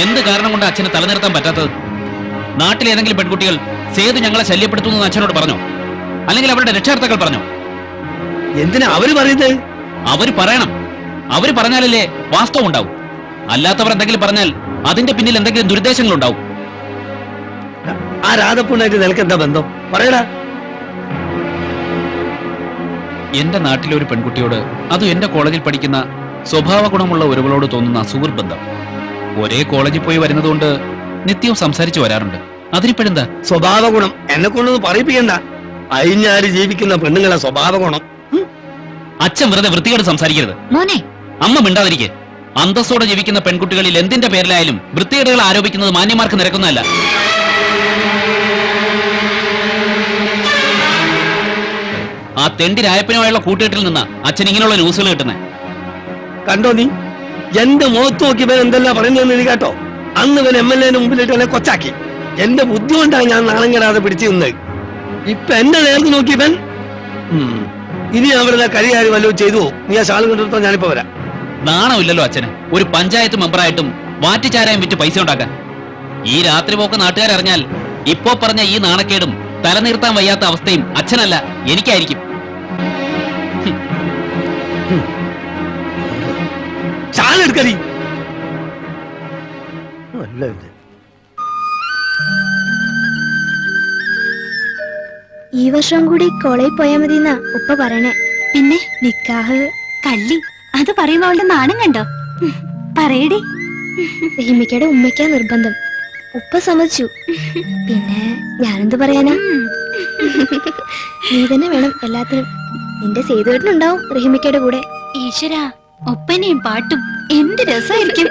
എന്ത് കാരണം കൊണ്ട് അച്ഛന് തലനിർത്താൻ പറ്റാത്തത്? നാട്ടിലെ ഏതെങ്കിലും പെൺകുട്ടികൾ സേതു ഞങ്ങളെ ശല്യപ്പെടുത്തുന്നു അച്ഛനോട് പറഞ്ഞോ? അല്ലെങ്കിൽ അവരുടെ രക്ഷാകർത്താക്കൾ പറഞ്ഞോ? എന്തിനാ അവര് പറയുന്നത്? അവര് പറയണം. അവര് പറഞ്ഞാലല്ലേ വാസ്തവം ഉണ്ടാവും. അല്ലാത്തവർ എന്തെങ്കിലും പറഞ്ഞാൽ അതിന്റെ പിന്നിൽ എന്തെങ്കിലും ദുരുദ്ദേശങ്ങൾ ഉണ്ടാവും. ആ രാധപ്പുണ്ടായിട്ട് നിനക്ക് എന്താ ബന്ധം? പറയടാ. എന്റെ നാട്ടിലെ ഒരു പെൺകുട്ടിയോട്, അതും എന്റെ കോളേജിൽ പഠിക്കുന്ന സ്വഭാവ ഗുണമുള്ള ഒരുവളോട് തോന്നുന്ന സുഹൃത്ത് ബന്ധം. ഒരേ കോളേജിൽ പോയി വരുന്നതുകൊണ്ട് നിത്യവും സംസാരിച്ചു വരാറുണ്ട്. അതിനിപ്പോഴെന്താ? സ്വഭാവ ഗുണം എന്നെ കൊണ്ടൊന്നും പറയിപ്പിക്കണ്ട. അയിഞ്ഞാരി ജീവിക്കുന്ന പെണ്ണുങ്ങളെ സ്വഭാവ ഗുണം. അച്ഛൻ വെറുതെ വൃത്തികേട് സംസാരിക്കരുത്. മോനെ, അമ്മ മിണ്ടാതിരിക്കെ. അന്തസ്സോടെ ജീവിക്കുന്ന പെൺകുട്ടികളിൽ എന്തിന്റെ പേരിലായാലും വൃത്തികേടുകൾ ആരോപിക്കുന്നത് മാന്യന്മാർക്ക് നിരക്കുന്നതല്ല. ആ തെണ്ടി രായപ്പനുമായുള്ള കൂട്ടുകെട്ടിൽ നിന്നാ അച്ഛൻ ഇങ്ങനെയുള്ള ന്യൂസുകൾ കിട്ടുന്നത്. കണ്ടോ നീ? എന്റെ മുഖത്ത് നോക്കി ഇവൻ എന്തെല്ലാം പറയുന്നതെന്ന് നീ കേട്ടോ? അന്ന് ഇവൻ MLA മുമ്പിലിട്ട് എന്നെ കൊച്ചാക്കി. എന്റെ ബുദ്ധി കൊണ്ടാണ് ഞാൻ നാണം കെടാതെ പിടിച്ചു നിന്നത്. ഇപ്പൊ എന്റെ നേർക്ക് നോക്കി ഇവൻ. ഇനി അവരുടെ കരികാരി വല്ലതും ചെയ്തു. നീ ആ ശാള് കൊണ്ടെടുത്തോ, ഞാനിപ്പോ വരാം. നാണമില്ലല്ലോ അച്ഛന് ഒരു പഞ്ചായത്ത് മെമ്പറായിട്ടും വാറ്റുചാരായം വിറ്റ് പൈസ ഉണ്ടാക്കാൻ. ഈ രാത്രി പോക്ക് നാട്ടുകാരറിഞ്ഞാൽ ഇപ്പോ പറഞ്ഞ ഈ നാണക്കേടും തലനിർത്താൻ വയ്യാത്ത അവസ്ഥയും അച്ഛനല്ല എനിക്കായിരിക്കും. ശാലെടുക്കരി. അല്ല ഇത് ഈ വർഷം കൂടി കോളേജിൽ പോയാൽ മതി എന്നാ ഉപ്പ പറയണേ. പിന്നെ നിക്കാഹ് കള്ളി അത് പറയുമ്പോ അവളുടെ നാണം കണ്ടോ? പറയടി. റഹീമിക്കയുടെ ഉമ്മയ്ക്കാ നിർബന്ധം. ഉപ്പ സമ്മതിച്ചു. പിന്നെ ഞാനെന്ത് പറയാനാ? നീ തന്നെ വേണം എല്ലാത്തിനും. നിന്റെ സേതുവേട്ടനുണ്ടാവും റഹീമിക്കയുടെ കൂടെ. ഈശ്വരാ, ഒപ്പനയും പാട്ടും എന്ത് രസമായിരിക്കും.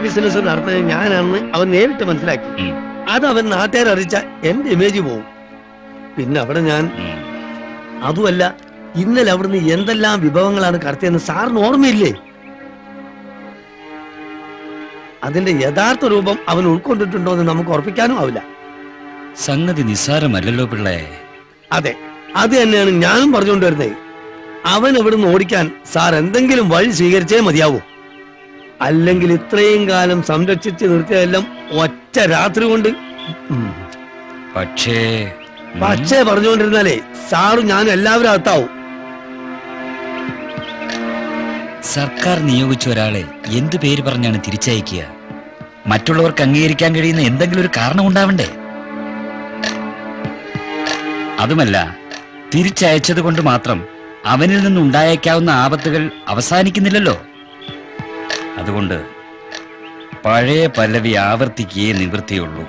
ബിസിനസ് നടത്തുന്നത് ഞാനാണെന്ന് അവൻ നേരിട്ട് മനസ്സിലാക്കി. അത് അവൻ നാട്ടുകാരെ അറിയിച്ച എന്റെ ഇമേജ് പോവും. പിന്നെ അവിടെ ഞാൻ അതുമല്ല, ഇന്നലെ അവിടുന്ന് എന്തെല്ലാം വിഭവങ്ങളാണ് കടത്തിയെന്ന് സാറിന് ഓർമ്മയില്ലേ? അതിന്റെ യഥാർത്ഥ രൂപം അവൻ ഉൾക്കൊണ്ടിട്ടുണ്ടോ എന്ന് നമുക്ക് ഉറപ്പിക്കാനും ആവില്ല. സംഗതി നിസ്സാരമല്ലല്ലോ പിള്ളേ. അതെ, അത് തന്നെയാണ് ഞാനും പറഞ്ഞുകൊണ്ടുവരുന്നത്. അവൻ ഇവിടുന്ന് ഓടിക്കാൻ സാർ എന്തെങ്കിലും വഴി സ്വീകരിച്ചേ മതിയാവൂ. അല്ലെങ്കിൽ ഇത്രയും കാലം സംരക്ഷിച്ച് നിർത്തിയതെല്ലാം ഒറ്റ രാത്രി കൊണ്ട്. പക്ഷേ പറഞ്ഞുകൊണ്ടിരുന്നാലേ സാറും ഞാനും എല്ലാവരും അകത്താവും. സർക്കാർ നിയോഗിച്ച ഒരാളെ എന്ത് പേര് പറഞ്ഞാണ് തിരിച്ചയക്കുക? മറ്റുള്ളവർക്ക് അംഗീകരിക്കാൻ കഴിയുന്ന എന്തെങ്കിലും ഒരു കാരണം ഉണ്ടാവണ്ടേ? അതുമല്ല, തിരിച്ചയച്ചത് കൊണ്ട് മാത്രം അവനിൽ നിന്നുണ്ടായേക്കാവുന്ന ആപത്തുകൾ അവസാനിക്കുന്നില്ലല്ലോ. അതുകൊണ്ട് പഴയ പല്ലവി ആവർത്തിക്കേ നിവൃത്തിയുള്ളൂ.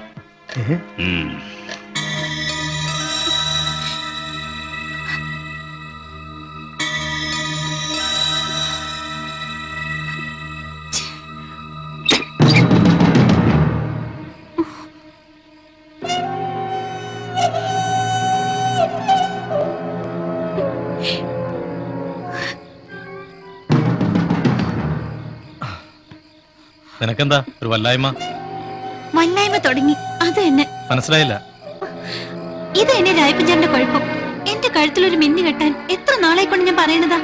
നിനക്കെന്താ ഒരു വല്ലായ്മ? വല്ലായ്മ തുടങ്ങി. അത് തന്നെ മനസ്സിലായില്ല. ഇത് എന്നെ രായപ്പഞ്ചാറിന്റെ കുഴപ്പം. എന്റെ കഴുത്തിലൊരു മിന്നു കെട്ടാൻ എത്ര നാളെ കൊണ്ട് ഞാൻ പറയണതാ.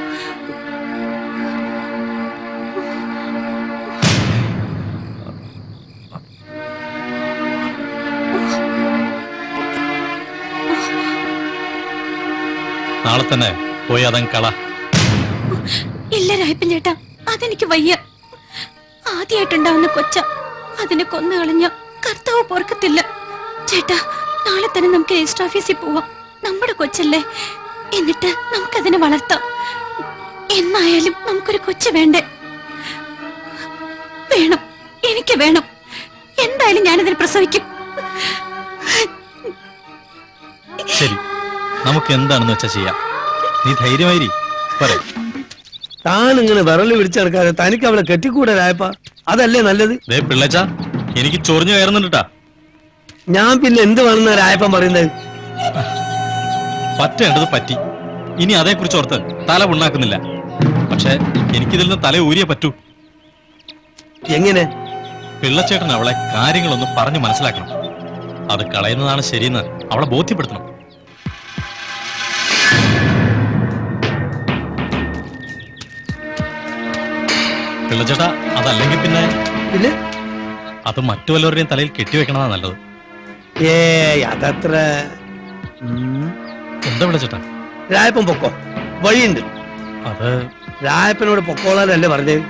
നാളെ തന്നെ പോയി അതങ്ങ് കള. ഇല്ല രായപ്പഞ്ചേട്ടാ, അതെനിക്ക് വയ്യ. ആദ്യമായിട്ടുണ്ടാവുന്ന കൊച്ച, അതിനെ കൊന്നു കളഞ്ഞ കർത്താവ് പൊറുക്കത്തില്ല. ചേട്ടാ, നാളെ തന്നെ നമുക്ക് രജിസ്റ്റർ ഓഫീസിൽ പോവാം. നമ്മുടെ കൊച്ചല്ലേ, എന്നിട്ട് നമുക്കതിനെ വളർത്താം. എന്നായാലും നമുക്കൊരു കൊച്ചു വേണ്ടേ? വേണം, എനിക്ക് വേണം. എന്തായാലും ഞാനതിനെ പ്രസവിക്കും. ശരി, നമുക്ക് എന്താണെന്ന് വെച്ചാ ചെയ്യാം. നീ ധൈര്യമായിരി. പോരെ. താൻ ഇങ്ങനെ വിറല് പിടിച്ചെടുക്കാതെ തനിക്ക് അവളെ കെട്ടിക്കൂടെ രായപ്പ? അതല്ലേ നല്ലത്? ദേ പിള്ളച്ചാ, എനിക്ക് ചൊറിഞ്ഞു കയറുന്നുണ്ടാ. ഞാൻ പിന്നെ എന്ത് വേണമെന്ന രായപ്പൻ പറയുന്നത്? പറ്റേണ്ടത് പറ്റി. ഇനി അതേക്കുറിച്ച് ഓർത്ത് തല പുണ്ണാക്കുന്നില്ല. പക്ഷെ എനിക്കിതിൽ നിന്ന് തല ഊരിയേ പറ്റൂ. എങ്ങനെ? പിള്ളച്ചേട്ടൻ അവളെ കാര്യങ്ങളൊന്ന് പറഞ്ഞു മനസ്സിലാക്കണം. അത് കളയുന്നതാണ് ശരിയെന്ന് അവളെ ബോധ്യപ്പെടുത്തണം. പിള്ളച്ചേട്ടാ, അതല്ലെങ്കിൽ പിന്നെ അത് മറ്റു വല്ലവരുടെയും തലയിൽ കെട്ടിവെക്കണതാ നല്ലത്. അതത്ര എന്താ പിള്ളച്ചേട്ടാ? രായപ്പൻ പൊക്കോ, വഴിയുണ്ട്. അത് രായപ്പനോട് പൊക്കോളാനല്ലേ പറഞ്ഞത്?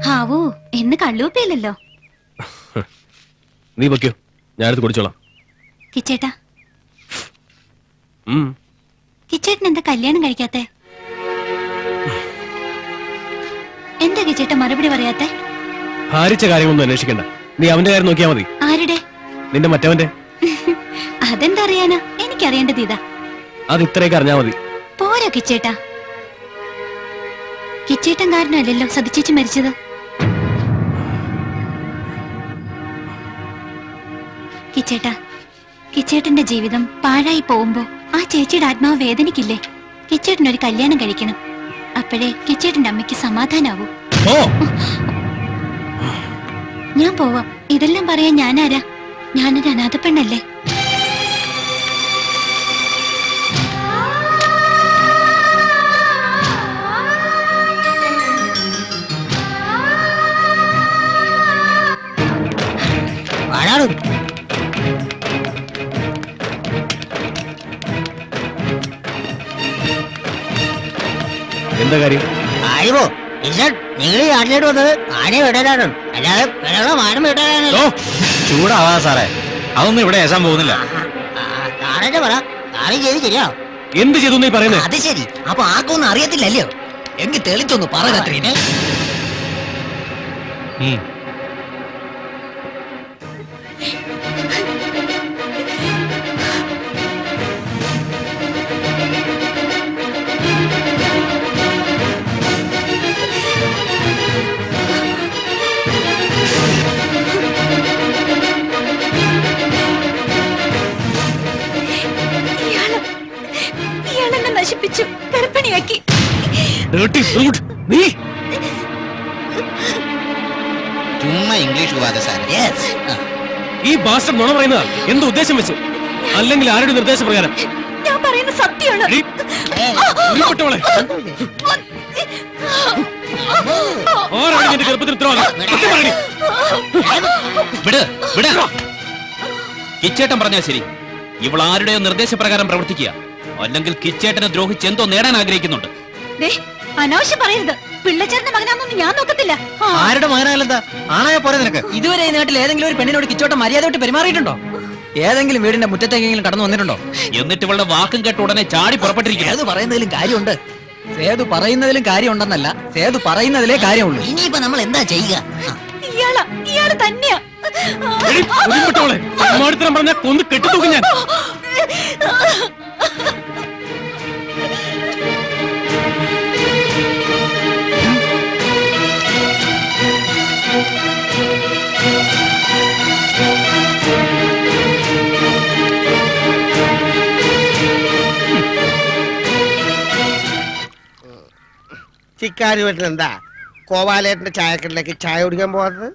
ഹാവൂ, എന്ന് കള്ളൂപ്പിയല്ലോ. നീ പൊയ്ക്കോ, ഞാനെടുത്ത് കുടിച്ചോളാം. കിച്ചേട്ടാ, കിച്ചേട്ടൻ എന്താ കല്യാണം കഴിക്കാത്തെ? എന്താ കിച്ചേട്ട മറുപടി പറയാത്തെ? ഭാരിച്ച കാര്യമൊന്നും അന്വേഷിക്കണ്ട, നീ അവന്റെ കാര്യം നോക്കിയാ മതി. ആരുടെ? നിന്റെ മറ്റവന്റെ. അതെന്താ അറിയാനാ? എനിക്കറിയേണ്ടത് ഇതാ. അത് ഇത്രയൊക്കെ അറിഞ്ഞാ മതി. പോരാ കിച്ചേട്ടാ, കിച്ചേട്ടൻ കാരണമല്ലല്ലോ സതിച്ചേച്ചി മരിച്ചത്. കിച്ചേട്ടാ, കിച്ചേട്ടന്റെ ജീവിതം പാഴായി പോകുമ്പോ ആ ചേച്ചിയുടെ ആത്മാവ് വേദനിക്കില്ലേ? കിച്ചേട്ടൻ ഒരു കല്യാണം കഴിക്കണം. അപ്പോഴേ കിച്ചേട്ടന്റെ അമ്മയ്ക്ക് സമാധാനാവൂ. ഞാൻ പോവാം. ഇതെല്ലാം പറയാൻ ഞാനാരാ? ഞാനൊരു അനാഥ പെണ്ണല്ലേ? എന്താ കാര്യം? ആയിവോ നിങ്ങൾ ഈ നാട്ടിലോട്ട് വന്നത് ആനെ വിടാനാണ്, അല്ലാതെ വേറെ മാനം വിടാനാണ്. ചൂടാവാ സാറേ, അതൊന്നും ഇവിടെ ഏശാൻ പോകുന്നില്ല. താനെ പറ, താനെ ചെയ്ത് ശരിയാ. എന്ത് ചെയ്തു നീ പറയുന്നത്? അത് ശരി, അപ്പൊ ആർക്കൊന്നും അറിയത്തില്ലല്ലോ. എങ്കിൽ തെളിച്ചൊന്ന് പറ കത്രീനെ. ഇയാളെന്നെ നശിപ്പിച്ചു, ഗർഭിണിയാക്കി. ചുമ്മാ ഇംഗ്ലീഷ് പോവാതെ സാർ. ഈ ഭാഷ നുണ പറയുന്നതാ. എന്ത് ഉദ്ദേശം വെച്ച്? അല്ലെങ്കിൽ ആരുടെ നിർദ്ദേശപ്രകാരം? ഞാൻ പറയുന്ന സത്യമാണ്. കിച്ചേട്ടൻ പറഞ്ഞാ ശരി. ഇവൾ ആരുടെയോ നിർദ്ദേശപ്രകാരം പ്രവർത്തിക്കുക, അല്ലെങ്കിൽ കിച്ചേട്ടനെ ദ്രോഹിച്ച് എന്തോ നേടാൻ ആഗ്രഹിക്കുന്നുണ്ട്. അനാവശ്യം പറയരുത്. പിള്ളച്ചേട്ടന്റെ മകനാണെന്ന് ഞാൻ നോക്കത്തില്ല. ആരുടെ മകനായാലെന്താ? ആണായ പോലെ നിനക്ക്. ഇതുവരെ ഈ നാട്ടിൽ ഏതെങ്കിലും ഒരു പെണ്ണിനോട് കിച്ചോട്ട മര്യാദയോട്ട് പെരുമാറിയിട്ടുണ്ടോ? ഏതെങ്കിലും വീടിന്റെ മുറ്റത്തേക്കെങ്കിലും കടന്നു വന്നിട്ടുണ്ടോ? എന്നിട്ട് ഇവളുടെ വാക്കും കേട്ട് ഉടനെ ചാടി പുറപ്പെട്ടിരിക്കുന്നു. സേതു പറയുന്നതിലും കാര്യമുണ്ട്. സേതു പറയുന്നതിലും കാര്യമുണ്ടെന്നല്ല, സേതു പറയുന്നതിലേ കാര്യമുള്ളൂ. ഇനിയിപ്പോ നമ്മൾ എന്താ ചെയ്യുക? ഇയാള് തന്നെയാ. പറഞ്ഞ കൊന്ന് കെട്ടിത്തൂക്കും ഞാൻ. ചിക്കാരി വീട്ടിൽ എന്താ കോവാലേട്ടന്റെ ചായക്കടയിലേക്ക് ചായ കുടിക്കാൻ പോകാത്തത്?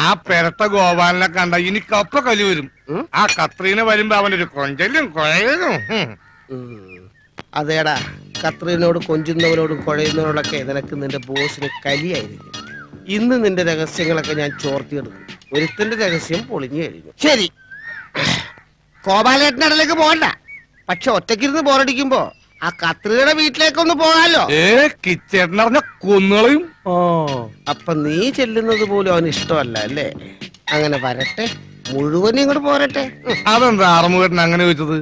ആ പെരട്ട ഗോപാലിനെ കണ്ട എനിക്കപ്പ കലി വരും. ആ കത്രീന വരുമ്പോ അവനൊരു കൊഞ്ചലും കുഴയലും. അതേടാ, കത്രീനോട് കൊഞ്ചുന്നവരോടും കുഴയുന്നവരോടൊക്കെ നിനക്ക് നിന്റെ ബോസിന് കലിയായിരിക്കും. ഇന്ന് നിന്റെ രഹസ്യങ്ങളൊക്കെ ഞാൻ ചോർത്തിയെടുക്കും. ഒരുത്തന്റെ രഹസ്യം പൊളിഞ്ഞു കഴിഞ്ഞു. ശരി, കോപാലേട്ടന്റെ ഇടയിലേക്ക് പോകണ്ട. പക്ഷെ ഒറ്റക്കിരുന്ന് ബോറടിക്കുമ്പോ ആ കത്രീയുടെ വീട്ടിലേക്കൊന്ന് പോകാലോ. കിച്ചേട്ടനറിഞ്ഞ കൊന്നുകളയും. അപ്പൊ നീ ചെല്ലുന്നത് പോലും അവന് ഇഷ്ടമല്ല അല്ലേ? അങ്ങനെ വരട്ടെ. മുഴുവനും ഇങ്ങോട്ട് പോരട്ടെ. അതെന്താ അറുമുഖേട്ടൻ അങ്ങനെ ചോദിച്ചത്?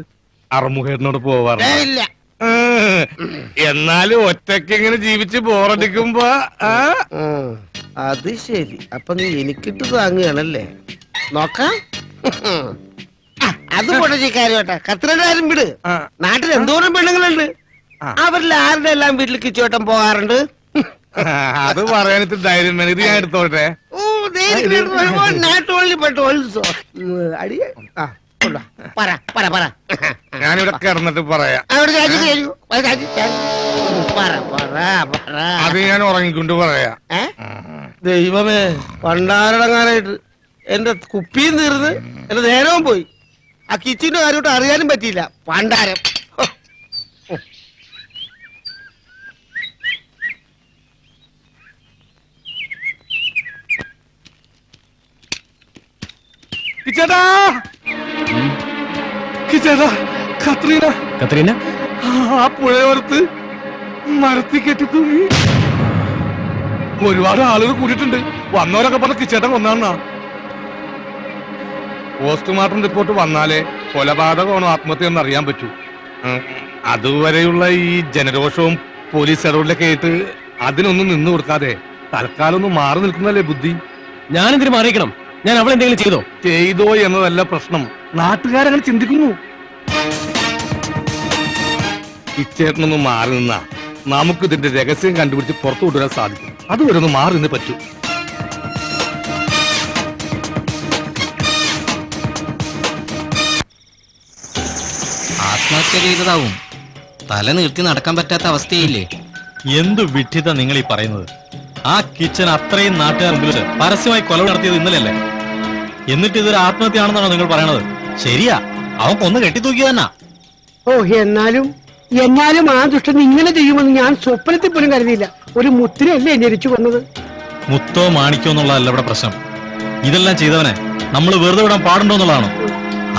അറുമുഖേട്ടനോട് പോവാറ് ഇല്ല. എന്നാലും ഒറ്റയ്ക്ക് ഇങ്ങനെ ജീവിച്ച് ബോറടിക്കുമ്പോ അത് ശരി. അപ്പൊ നീ എനിക്കിട്ട് താങ്ങുകയാണല്ലേ? നോക്കാം. അത് പൊടച്ചിക്കാരോട്ടെ. കത്രിയുടെ കാര്യം വിട്. നാട്ടിൽ എന്തോരം പെണ്ണുങ്ങളുണ്ട്. അവരിൽ ആരുടെ എല്ലാം വീട്ടിൽ കിച്ചുവട്ടം പോകാറുണ്ട്. അത് പറയാനിട്ട് ധൈര്യം വേണം. ഇത് ഞാൻ എടുത്തോട്ടെ. ഞാനിവിടെ കിടന്നിട്ട് പറയാം. അത് ഞാൻ ഉറങ്ങിക്കൊണ്ട് പറയാ. ദൈവമേ, പണ്ടാരടങ്ങാനായിട്ട് എന്റെ കുപ്പിയും തീർന്ന് എന്റെ നേരവും പോയി. ആ കിച്ചിന്റെ കാര്യമായിട്ട് അറിയാനും പറ്റിയില്ല. പണ്ടാരം. കിച്ചേട്ടാ, കിച്ചേട്ടാ, കത്രീന, കത്രീന ആ പുഴയോരത്ത് മരത്തി കെട്ടി തൂങ്ങി. ഒരുപാട് ആളുകൾ കൂടിയിട്ടുണ്ട്. വന്നവരൊക്കെ പറഞ്ഞ കിച്ചേട്ടൻ കൊന്നാന്നാ. പോസ്റ്റ്മോർട്ടം റിപ്പോർട്ട് വന്നാലേ കൊലപാതകമാണോ ആത്മഹത്യയെന്ന് അറിയാൻ പറ്റൂ. അതുവരെയുള്ള ഈ ജനരോഷവും പോലീസ് ഇടപെടലൊക്കെ ആയിട്ട് അതിനൊന്നും നിന്നു കൊടുക്കാതെ തൽക്കാലം ഒന്ന് മാറി നിൽക്കുന്നല്ലേ ബുദ്ധി. ഞാനെന്തിനു മാറിയിക്കണം? ഞാൻ അവളെന്തെങ്കിലും ചെയ്തോ എന്നതല്ല പ്രശ്നം. നാട്ടുകാരങ്ങനെ ചിന്തിക്കുന്നു. ഇച്ചേട്ടനൊന്ന് മാറി നിന്നാ നമുക്ക് ഇതിന്റെ രഹസ്യം കണ്ടുപിടിച്ച് പുറത്തു കൊണ്ടുവരാൻ സാധിക്കും. അതുവരെ ഒന്ന് മാറി നിന്ന് പറ്റൂ. ആത്മഹത്യ ചെയ്തതാവും. തല നീർത്തി നടക്കാൻ പറ്റാത്ത അവസ്ഥയില്ലേ? എന്തു വിഡ്ഢിത നിങ്ങൾ ഈ പറയുന്നത്? ആ കിച്ചൻ അത്രയും നാട്ടുകാർ മുമ്പിൽ പരസ്യമായി കൊല നടത്തിയത് ഇന്നലെയല്ലേ? എന്നിട്ട് ഇതൊരു ആത്മഹത്യയാണെന്നാണോ നിങ്ങൾ പറയണത്? ശരിയാ, അവൻ കൊന്ന് കെട്ടിത്തൂക്കി തന്നെ. ഓ, എന്നാലും ആ ദുഷ്ടൻ ഇങ്ങനെ ചെയ്യുമെന്ന് ഞാൻ സ്വപ്നത്തിൽ പോലും കരുതിയില്ല. ഒരു മുത്തിനല്ലേ ഞെരിച്ചു കൊന്നത്. മുത്തോ മാണിക്കോ എന്നുള്ളതല്ല ഇവിടെ പ്രശ്നം. ഇതെല്ലാം ചെയ്തവനെ നമ്മൾ വെറുതെ വിടാൻ പാടുണ്ടോ എന്നുള്ളതാണോ?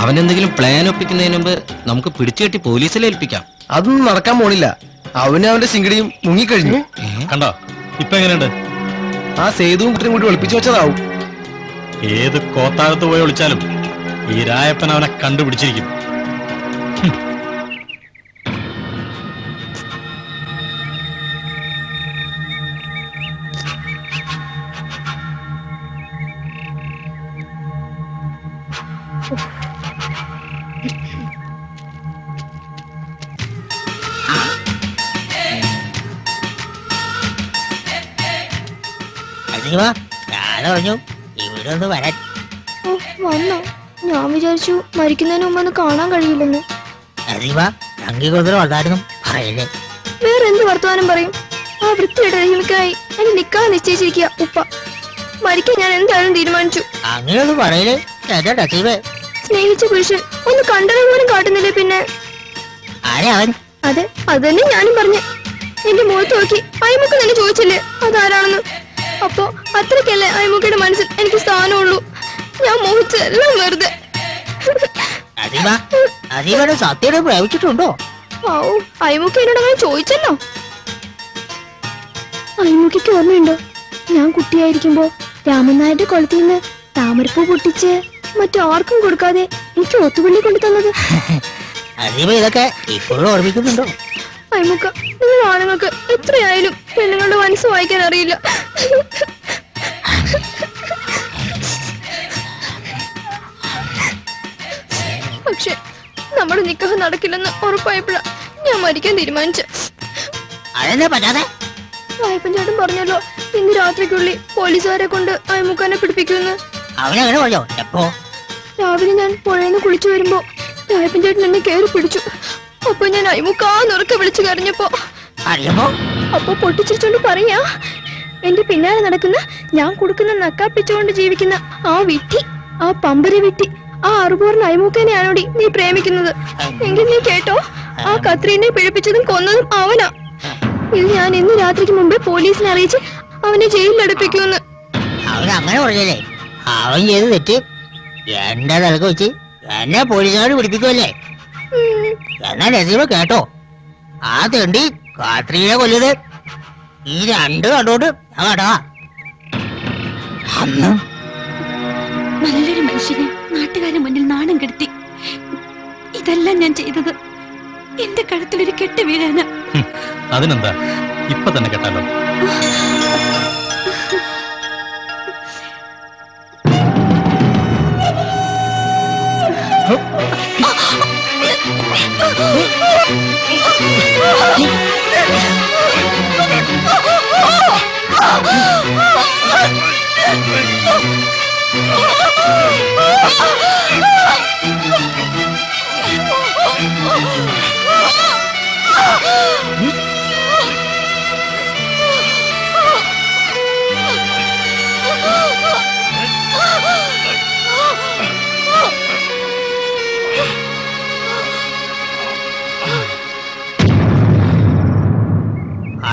അവനെന്തെങ്കിലും പ്ലാൻ ഒപ്പിക്കുന്നതിന് മുമ്പ് നമുക്ക് പിടിച്ചു കെട്ടി പോലീസിൽ ഏൽപ്പിക്കാം. അതൊന്നും നടക്കാൻ പോണില്ല. അവന് അവന്റെ ശിങ്കടിയും മുങ്ങിക്കഴിഞ്ഞു. കണ്ടോ ഇപ്പൊ എങ്ങനെയുണ്ട്? ആ സേതുവും കുട്ടിയും കൂടി ഒളിപ്പിച്ചു വെച്ചതാവും. ഏത് കോത്താഴത്ത് പോയി ഒളിച്ചാലും ഈ രായപ്പൻ അവനെ കണ്ടുപിടിച്ചിരിക്കും. ഇവിടെ ഒന്ന് വരാൻ. വന്നോ? ഞാൻ വിചാരിച്ചു മരിക്കുന്നതിന് മുമ്പ് ഒന്ന് കാണാൻ കഴിയില്ലെന്ന്. പറയല്ലേ. വേറെ എന്ത് വർത്തമാനം പറയും? ആ വൃത്തിയുടെ രഹിമക്കായി എന്നെ നിക്കാൻ നിശ്ചയിച്ചിരിക്കുക ഉപ്പ. മരിക്കാൻ ഞാൻ എന്തായാലും തീരുമാനിച്ചു. അങ്ങനെയൊന്നും പറയലേ. സ്നേഹിച്ച പുരുഷൻ ഒന്ന് കണ്ടത് പോലും കാട്ടുന്നില്ലേ പിന്നെ? അതെ, അതന്നെ ഞാനും പറഞ്ഞു. എന്റെ മുഖത്ത് നോക്കി അയ്മുക്ക് തന്നെ ചോദിച്ചില്ലേ അതാരാണെന്ന്? അപ്പൊ അത്രക്കല്ലേ അയ്മുക്കയുടെ മനസ്സിൽ എനിക്ക് സ്ഥാനമുള്ളൂ. ഞാൻ മോഹിച്ചതെല്ലാം വെറുതെ. സത്യം പ്രയോഗിച്ചിട്ടുണ്ടോ? അയ്മുക്ക എന്നോട് അങ്ങനെ ചോദിച്ചല്ലോ. അയ്മുക്കയ്ക്ക് ഓർമ്മയുണ്ടോ? ഞാൻ കുട്ടിയായിരിക്കുമ്പോ രാമൻ നായരുടെ കുളത്തിൽ നിന്ന് താമരപ്പൂ പൊട്ടിച്ച് മറ്റാർക്കും കൊടുക്കാതെ എനിക്ക് ഒത്തുപള്ളി കൊണ്ടു തന്നത്. ഇതൊക്കെ ഇപ്പോഴും ഓർമ്മിക്കുന്നുണ്ടോ? അയ്മുക്ക, നിങ്ങൾ ആണുങ്ങൾക്ക് എത്രയായാലും പെണ്ണുങ്ങളുടെ മനസ്സ് വായിക്കാൻ അറിയില്ല. പക്ഷെ നമ്മുടെ നിക്കാഹ് നടക്കില്ലെന്ന് ഉറപ്പായപ്പോഴാ ഞാൻ മരിക്കാൻ തീരുമാനിച്ചു. വായ്പൻ ചേട്ടൻ പറഞ്ഞല്ലോ ഇന്ന് രാത്രിക്കുള്ളിൽ പോലീസുകാരെ കൊണ്ട് അയ്മുക്കാനെ പിടിപ്പിക്കുമെന്ന്. രാവിലെ ഞാൻ പുഴയെന്ന് കുളിച്ചു വരുമ്പോ രായപ്പൻ ചേട്ടൻ എന്നെ കയറി പിടിച്ചു. അപ്പൊ ഞാൻ അയ്മുക്കാന്നുറക്കെ വിളിച്ചു കരഞ്ഞപ്പോ അപ്പൊ പൊട്ടിച്ചിരിച്ചോണ്ട് പറയാ, എന്റെ പിന്നാലെ നടക്കുന്ന ഞാൻ കൊടുക്കുന്ന നക്കാപ്പിച്ചുകൊണ്ട് ജീവിക്കുന്ന ആ വിട്ടി, ആ പമ്പര വിട്ടി, ആ അറുപൂറിന് അയ്മുക്കനെയാണോടി നീ പ്രേമിക്കുന്നത്? എങ്കിൽ നീ കേട്ടോ, ആ കത്രീനെ പിഴപ്പിച്ചതും കൊന്നതും അവനാ. ഇത് ഞാൻ ഇന്ന് രാത്രിക്ക് മുമ്പേ പോലീസിനെ അറിയിച്ച് അവനെ ജയിലിലടുപ്പിക്കുമെന്ന്. അവനങ്ങനെ പറഞ്ഞല്ലേ? അവൻ ചെയ്ത് തെറ്റ് എന്റെ തലക്ക് വെച്ച് എന്നെ പോലീസുകാർ പിടിപ്പിക്കുമല്ലേ? എന്നാ നസീമ കേട്ടോ, ആ തെണ്ടി കാത്രീനെ കൊല്ലത് ഈ രണ്ട് കണ്ടോണ്ട് ഞാൻ കേട്ടാ. നല്ലൊരു മനുഷ്യനെ നാട്ടുകാരുടെ മുന്നിൽ നാണം കെടുത്തി. ഇതെല്ലാം ഞാൻ ചെയ്തത് എന്റെ കഴുത്തിലൊരു കെട്ട് വീഴാനാ. അതിനെന്താ, ഇപ്പൊ തന്നെ കേട്ടാലോ.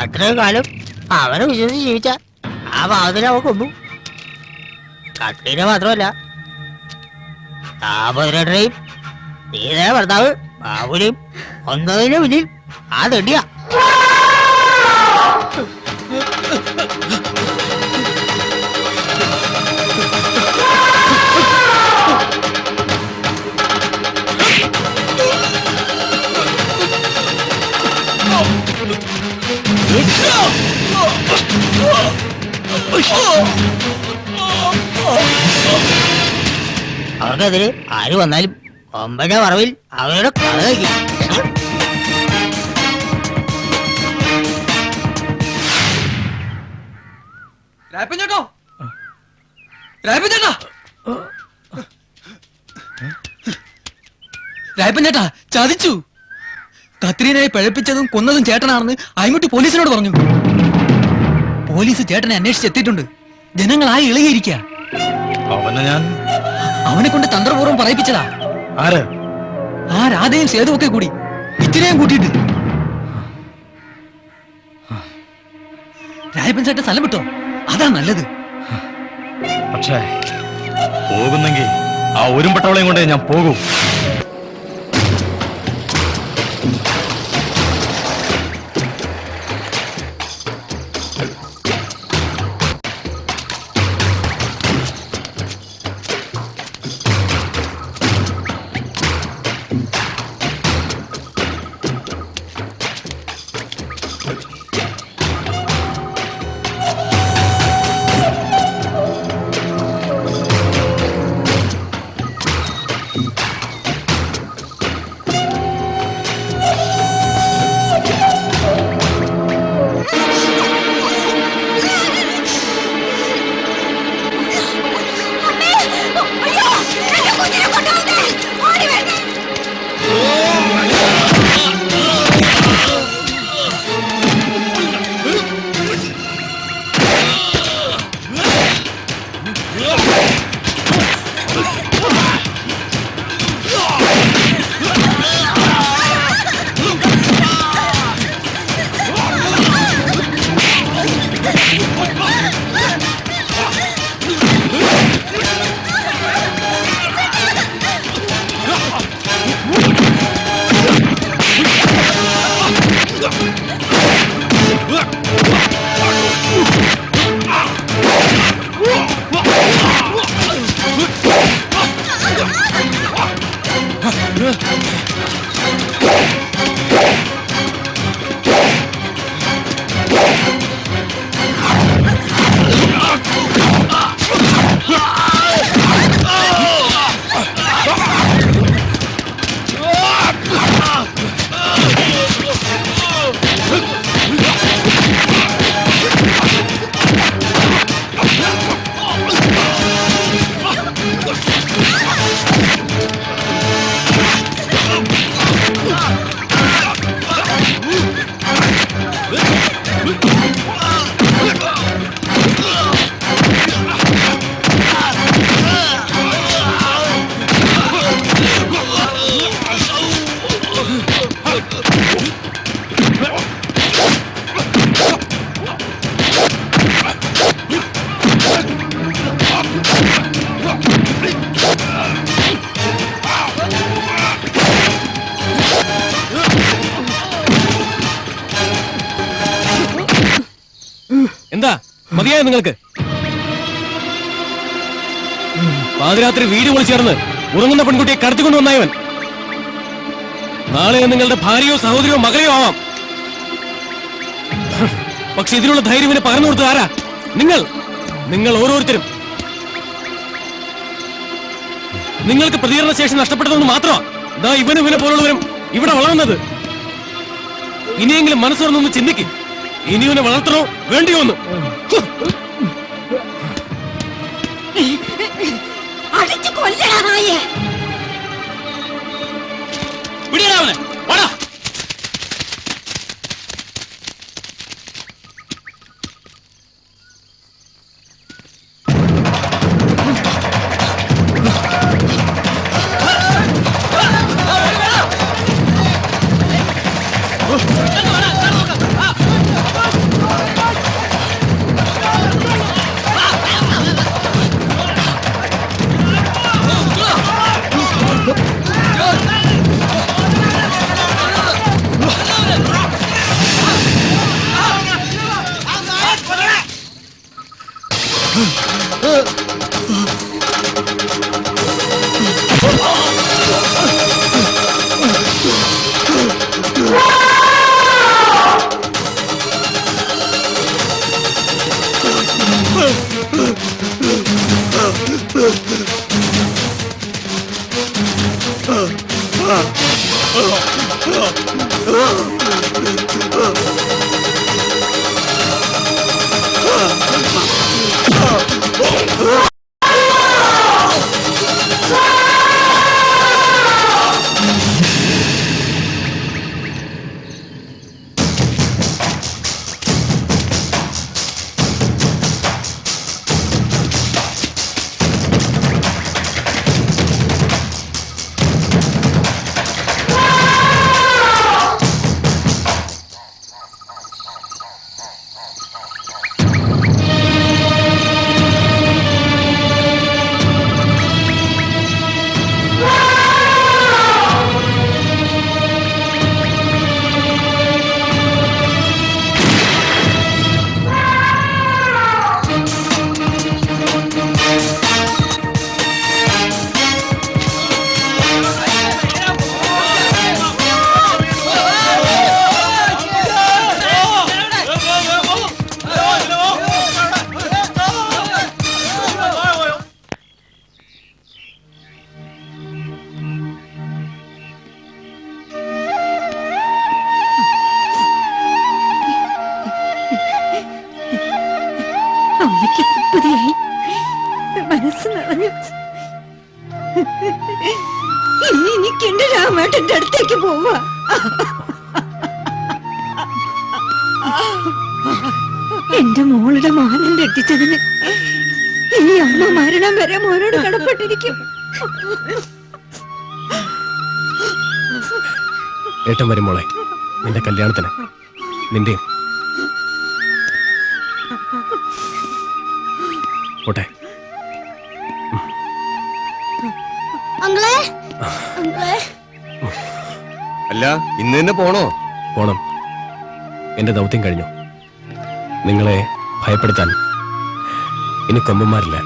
അത്രയും കാലം അവനെ വിശ്വസിച്ച് ജീവിച്ച ആ പാവത്തിനെ അവ കൊന്നു. കട്ടീനെ മാത്രമല്ല താപതിരേട്ടനെയും നീതേ ഭർത്താവ് ബാബുനെയും ഒന്നതിന് മുന്നിൽ ആ തെണ്ടിയ. അവർക്കെതിരെ ആര് വന്നാലും കൊമ്പന്റെ പറവിൽ അവരുടെ കഥ കഴിക്കും. രായപ്പൻ ചേട്ടാ ചതിച്ചു. കത്രീനായി പഴപ്പിച്ചതും കൊന്നതും ചേട്ടനാണെന്ന് അയ്മുട്ടി പോലീസിനോട് പറഞ്ഞു. പോലീസ് ചേട്ടനെ അന്വേഷിച്ചെത്തിയിട്ടുണ്ട്. ജനങ്ങളായി ഇളകിയിരിക്കുക. അവനെ കൊണ്ട് തന്ത്രപൂർവ്വം പറയിപ്പിച്ചതാ. ആര്? ആ രാധയും സേതുവും ഒക്കെ കൂടി, ഇത്തിരിയും കൂട്ടിയിട്ട്. രായപ്പൻ ചേട്ടൻ സ്ഥലം വിട്ടോ, അതാ നല്ലത്. പക്ഷേ പോകുന്നെങ്കിൽ ആ ഒരുമ്പട്ടവളെയും കൊണ്ടേ ഞാൻ പോകൂ. എന്താ മതിയായോ നിങ്ങൾക്ക്? പാതിരാത്രി വീട് വിളിച്ചേർന്ന് ഉറങ്ങുന്ന പെൺകുട്ടിയെ കടത്തിക്കൊണ്ടു വന്നായവൻ. നാളെ നിങ്ങളുടെ ഭാര്യയോ സഹോദരിയോ മകളെയോ ആവാം. പക്ഷെ ഇതിനുള്ള ധൈര്യം ഇവന് പകർന്നു കൊടുത്തത് ആരാ? നിങ്ങൾ ഓരോരുത്തരും. നിങ്ങൾക്ക് പ്രതികരണ ശേഷി നഷ്ടപ്പെട്ടതെന്ന് മാത്രമാണ് ദാ ഇവനെ പോലുള്ളവരും ഇവിടെ വളർന്നത്. ഇനിയെങ്കിലും മനസ്സ് തുറന്നൊന്ന് ചിന്തിക്കും. ഇനി ഇവനെ വളർത്തണോ വേണ്ടിയോ എന്ന്. അടിച്ചു കൊല്ലടാ നായേ. അമ്മയ്ക്ക് തൃപ്തിയായി, മനസ്സ് നിറഞ്ഞു. ഇനി എനിക്ക് എന്റെ രാമേട്ടന്റെ അടുത്തേക്ക് പോവാ. എന്റെ മോളുടെ മാനം രക്ഷിച്ചതിന് ഇനി അമ്മ മരണം വരെ മോനോട് കടപ്പെട്ടിരിക്കും. ഏട്ടൻ വരും മോളെ, നിന്റെ കല്യാണത്തിന്. നിന്റെയും. പോട്ടെ. അല്ല, ഇന്ന് തന്നെ പോണോ? പോണം. എന്റെ ദൗത്യം കഴിഞ്ഞു. നിങ്ങളെ ഭയപ്പെടുത്താൻ ഇനി കൊമ്പന്മാരില്ല.